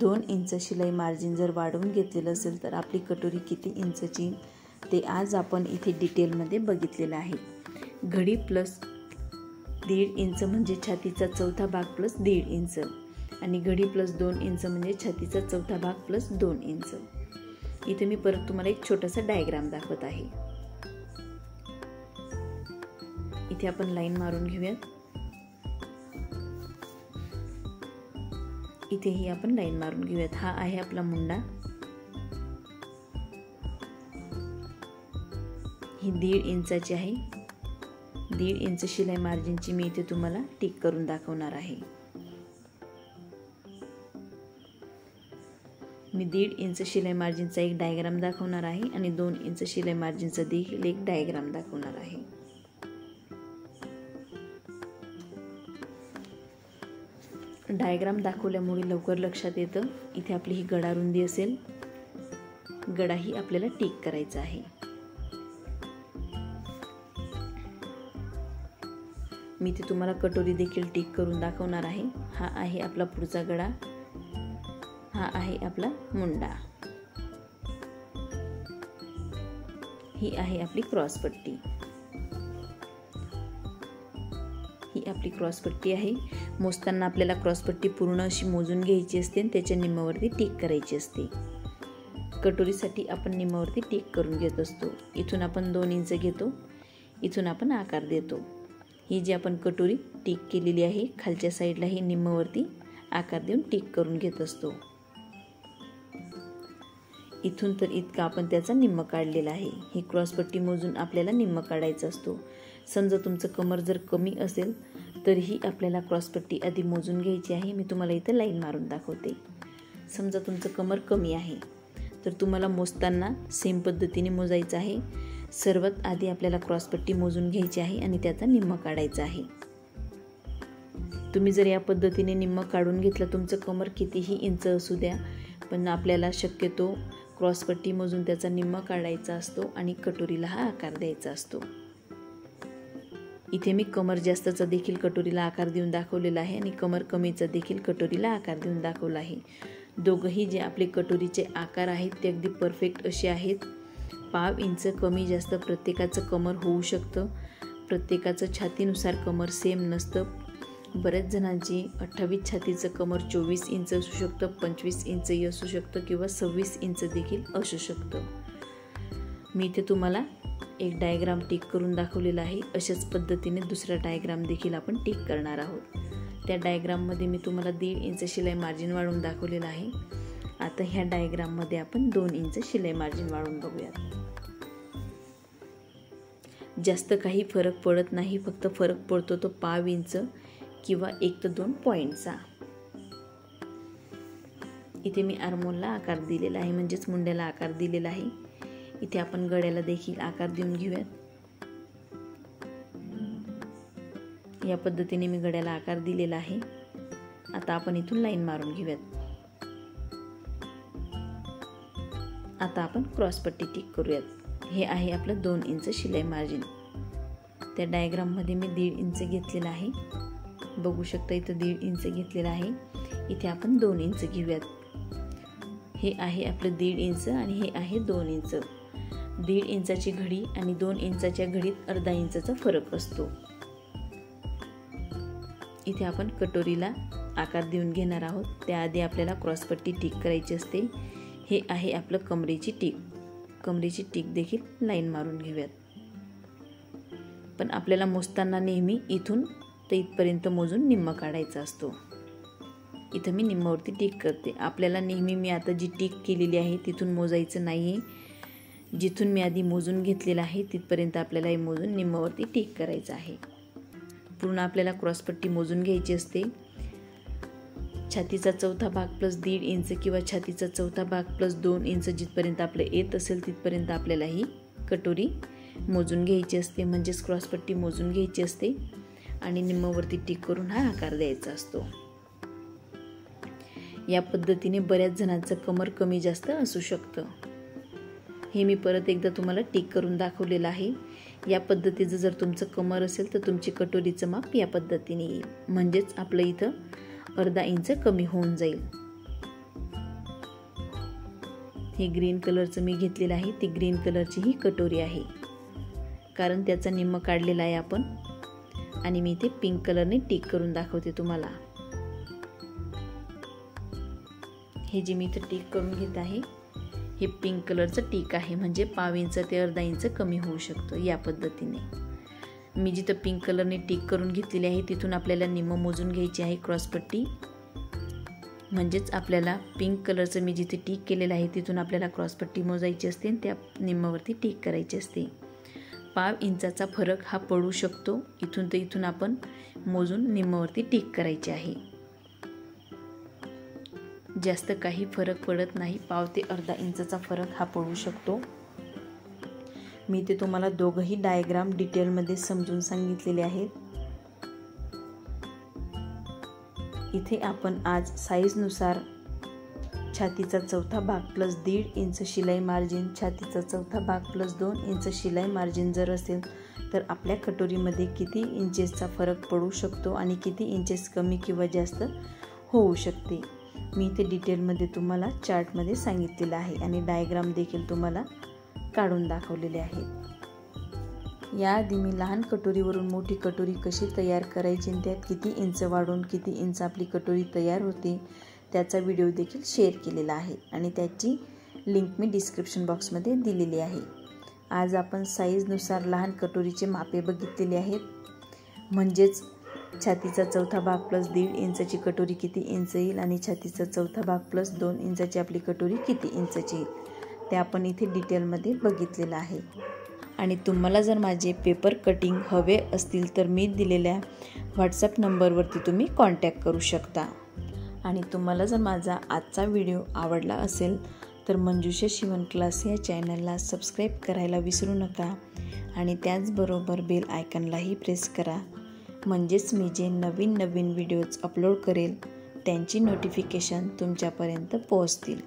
S1: 2 इंच शिलाई मार्जिन जर वाढवून घेतलेलं असेल तर आपली कटोरी किती इंचची येईल ते आज आपण इथे डिटेलमध्ये बघितलेलं आहे. घडी प्लस 1.5 इंच म्हणजे छातीचा चौथा भाग प्लस 1.5 इंच. आणि घडी प्लस 2 इंच म्हणजे छातीचा चौथा भाग प्लस 2 इंच. इथे मी परत तुम्हाला एक छोटासा डायग्राम दाखवत आहे. इथे आपण लाईन मारून घेऊयात. इथेही आपण लाईन मारून घेऊयात. हा आहे आपला मुंडा. ही 1.5 इंचाची आहे. 1.5 इंच शिलाई मार्जिनची मी इथे तुम्हाला टिक करून दाखवणार आहे. मी 1.5 इंच शिलाई मार्जिनचा एक डायग्राम दाखवणार आहे आणि 2 इंच शिलाई मार्जिनचा देखील एक डायग्राम दाखवणार आहे. डायग्राम दाखवल्यामुळे लवकर लक्षात येतं. इथे आपली ही गडा रुंदी असेल, गडाही आपल्याला टिक करायचा आहे. मी ते तुम्हाला कटोरी देखील टिक करून दाखवणार आहे. हा आहे आपला पुढचा गडा, हा आहे आपला मुंडा, ही आहे आपली क्रॉसपट्टी. ही आपली क्रॉसपट्टी आहे. मोजताना आपल्याला क्रॉसपट्टी पूर्ण अशी मोजून घ्यायची असते आणि त्याच्या निम्मावरती टिक करायची असते. कटोरीसाठी आपण निम्मावरती टिक करून घेत असतो. इथून आपण 2 इंच घेतो, इथून आपण आकार देतो. ही जी आपण कटोरी टिक केलेली आहे, खालच्या साईडला ही निम्मावरती आकार देऊन टिक करून घेत असतो. इथून तर इतका आपण त्याचा निम्म काढलेला आहे. ही क्रॉसपट्टी मोजून आपल्याला निम्म काढायचा असतो. समजा तुमचं कमर जर कमी असेल तर ही आपल्याला क्रॉसपट्टी आधी मोजून घ्यायची आहे. मी तुम्हाला इथं लाईन मारून दाखवते. समजा तुमचं कमर कमी आहे तर तुम्हाला मोजताना सेम पद्धतीने मोजायचं आहे. सर्वात आधी आपल्याला क्रॉसपट्टी मोजून घ्यायची आहे आणि त्याचा निम्म काढायचा आहे. तुम्ही जर या पद्धतीने निम्म काढून घेतलं, तुमचं कमर कितीही इंच असू द्या, पण आपल्याला शक्यतो क्रॉसपट्टी मोजून त्याचा निम्म काढायचा असतो आणि कटोरीला हा आकार द्यायचा असतो. इथे मी कमर जास्तचा देखील कटोरीला आकार देऊन दाखवलेला आहे आणि कमर कमीचा देखील कटोरीला आकार देऊन दाखवला आहे. दोघंही जे आपले कटोरीचे आकार आहेत ते अगदी परफेक्ट असे आहेत. 1/2 इंच कमी जास्त प्रत्येकाचं कमर होऊ शकतं. प्रत्येकाचं छातीनुसार कमर सेम नसतं. बऱ्याच जणांची 28 छातीचं कमर 24 इंच असू शकतं, 25 इंचही असू शकतं किंवा 26 इंच देखील असू शकतं. मी इथे तुम्हाला एक डायग्राम टिक करून दाखवलेला आहे. अशाच पद्धतीने दुसरा डायग्राम देखील आपण टिक करणार आहोत. त्या डायग्राममध्ये मी तुम्हाला 1.5 इंच शिलाई मार्जिन वाढवून दाखवलेलं आहे. आता ह्या डायग्राममध्ये आपण 2 इंच शिलाई मार्जिन वाढवून बघूयात. जास्त काही फरक पडत नाही, फक्त फरक पडतो तो 1/2 इंच किंवा 1 ते 2 पॉईंटचा. इथे मी आर्मोलला आकार दिलेला आहे, म्हणजेच मुंड्याला आकार दिलेला आहे. इथे आपण गळ्याला देखील आकार देऊन घेऊयात. या पद्धतीने मी गळ्याला आकार दिलेला आहे. आता आपण इथून लाईन मारून घेऊयात. आता आपण क्रॉसपट्टी टिक करूयात. हे आहे आपलं 2 इंच शिलाई मार्जिन. त्या डायग्राममध्ये मी 1.5 इंच घेतलेला आहे. बघू शकता इथं 1.5 इंच घेतलेला आहे. इथे आपण 2 इंच घेऊयात. हे आहे आपलं 1.5 इंच आणि हे आहे 2 इंच. 1.5 इंचाची घडी आणि 2 इंचाच्या घडीत अर्धा इंचाचा फरक असतो. इथे आपण कटोरीला आकार देऊन घेणार आहोत. त्याआधी आपल्याला क्रॉसपट्टी टिक करायची असते. हे आहे आपलं कमरेची टिक. कमरेची टिक देखील लाईन मारून घेऊयात. पण आपल्याला मोजताना नेहमी इथून ते इथपर्यंत मोजून निम्मा काढायचा असतो. इथं मी निम्मावरती टिक करते. आपल्याला नेहमी मी आता जी टिक केलेली आहे तिथून मोजायचं नाही आहे. जिथून मी आधी मोजून घेतलेलं आहे तिथपर्यंत आपल्याला हे मोजून निम्मावरती टिक करायचं आहे. पूर्ण आपल्याला क्रॉसपट्टी मोजून घ्यायची असते. छातीचा चौथा भाग प्लस 1.5 इंच किंवा छातीचा चौथा भाग प्लस 2 इंच जिथपर्यंत आपलं येत असेल तिथपर्यंत आपल्याला ही कटोरी मोजून घ्यायची असते. म्हणजेच क्रॉसपट्टी मोजून घ्यायची असते आणि निम्मावरती टिक करून हा आकार द्यायचा असतो. या पद्धतीने बऱ्याच जणांचं कमर कमी जास्त असू शकतं. हे मी परत एकदा तुम्हाला टिक करून दाखवलेलं आहे. या पद्धतीचं जर तुमचं कमर असेल तर तुमची कटोरीचं माप या पद्धतीने येईल. म्हणजेच आपलं इथं अर्धा इंच कमी होऊन जाईल. हे ग्रीन कलरचं मी घेतलेलं आहे. ती ग्रीन कलरची ही कटोरी आहे कारण त्याचा निम्म काढलेला आहे आपण. आणि मी इथे पिंक कलरने टिक करून दाखवते तुम्हाला. हे जे मी इथं टिक करून घेत आहे हे पिंक कलरचं टिक आहे. म्हणजे 1/2 इंच ते अर्धा इंच कमी होऊ शकतो. या पद्धतीने मी जिथं पिंक कलरने टिक करून घेतलेली आहे तिथून आपल्याला निम्म मोजून घ्यायची आहे क्रॉसपट्टी. म्हणजेच आपल्याला पिंक कलरचं मी जिथे टिक केलेलं आहे तिथून आपल्याला क्रॉसपट्टी मोजायची असते आणि त्या निम्मावरती टिक करायची असते. पाव इंचाचा फरक हा पडू शकतो. इथून तर इथून आपण मोजून निम्म्यावरती टिक करायची आहे. जास्त काही फरक पडत नाही, पाव ते अर्धा इंचाचा फरक हा पडू शकतो. मी ते तुम्हाला दोघंही डायग्राम डिटेलमध्ये समजून सांगितलेले आहेत. इथे आपण आज साईजनुसार छातीचा चौथा भाग प्लस 1.5 इंच शिलाई मार्जिन, छातीचा चौथा भाग प्लस 2 इंच शिलाई मार्जिन जर असेल तर आपल्या कटोरीमध्ये किती इंचेसचा फरक पडू शकतो आणि किती इंचेस कमी किंवा जास्त होऊ शकते, मी ते डिटेलमध्ये तुम्हाला चार्टमध्ये सांगितलेलं आहे आणि डायग्राम देखील तुम्हाला काढून दाखवलेले आहेत. याआधी मी लहान कटोरीवरून मोठी कटोरी कशी तयार करायची आणि त्यात किती इंच वाढून किती इंच आपली कटोरी तयार होते त्याचा व्हिडिओ देखील शेअर केलेला आहे आणि त्याची लिंक मी डिस्क्रिप्शन बॉक्समध्ये दिलेली आहे. आज आपण साईजनुसार लहान कटोरीचे मापे बघितलेले आहेत. म्हणजेच छातीचा चौथा भाग प्लस 1.5 इंचाची कटोरी किती इंच येईल आणि छातीचा चौथा भाग प्लस 2 इंचाची आपली कटोरी किती इंचाची येईल ते आपण इथे डिटेलमध्ये बघितलेलं आहे. आणि तुम्हाला जर माझे पेपर कटिंग हवे असतील तर मी दिलेल्या व्हॉट्सअप नंबरवरती तुम्ही कॉन्टॅक्ट करू शकता. आणि तुम्हाला जर माझा आजचा व्हिडिओ आवडला असेल तर मंजुषा शिवण क्लास या चॅनलला सबस्क्राईब करायला विसरू नका आणि त्याचबरोबर बेल आयकॉनलाही प्रेस करा. म्हणजेच मी जे नवीन व्हिडिओज अपलोड करेल त्यांची नोटिफिकेशन तुमच्यापर्यंत पोहोचतील.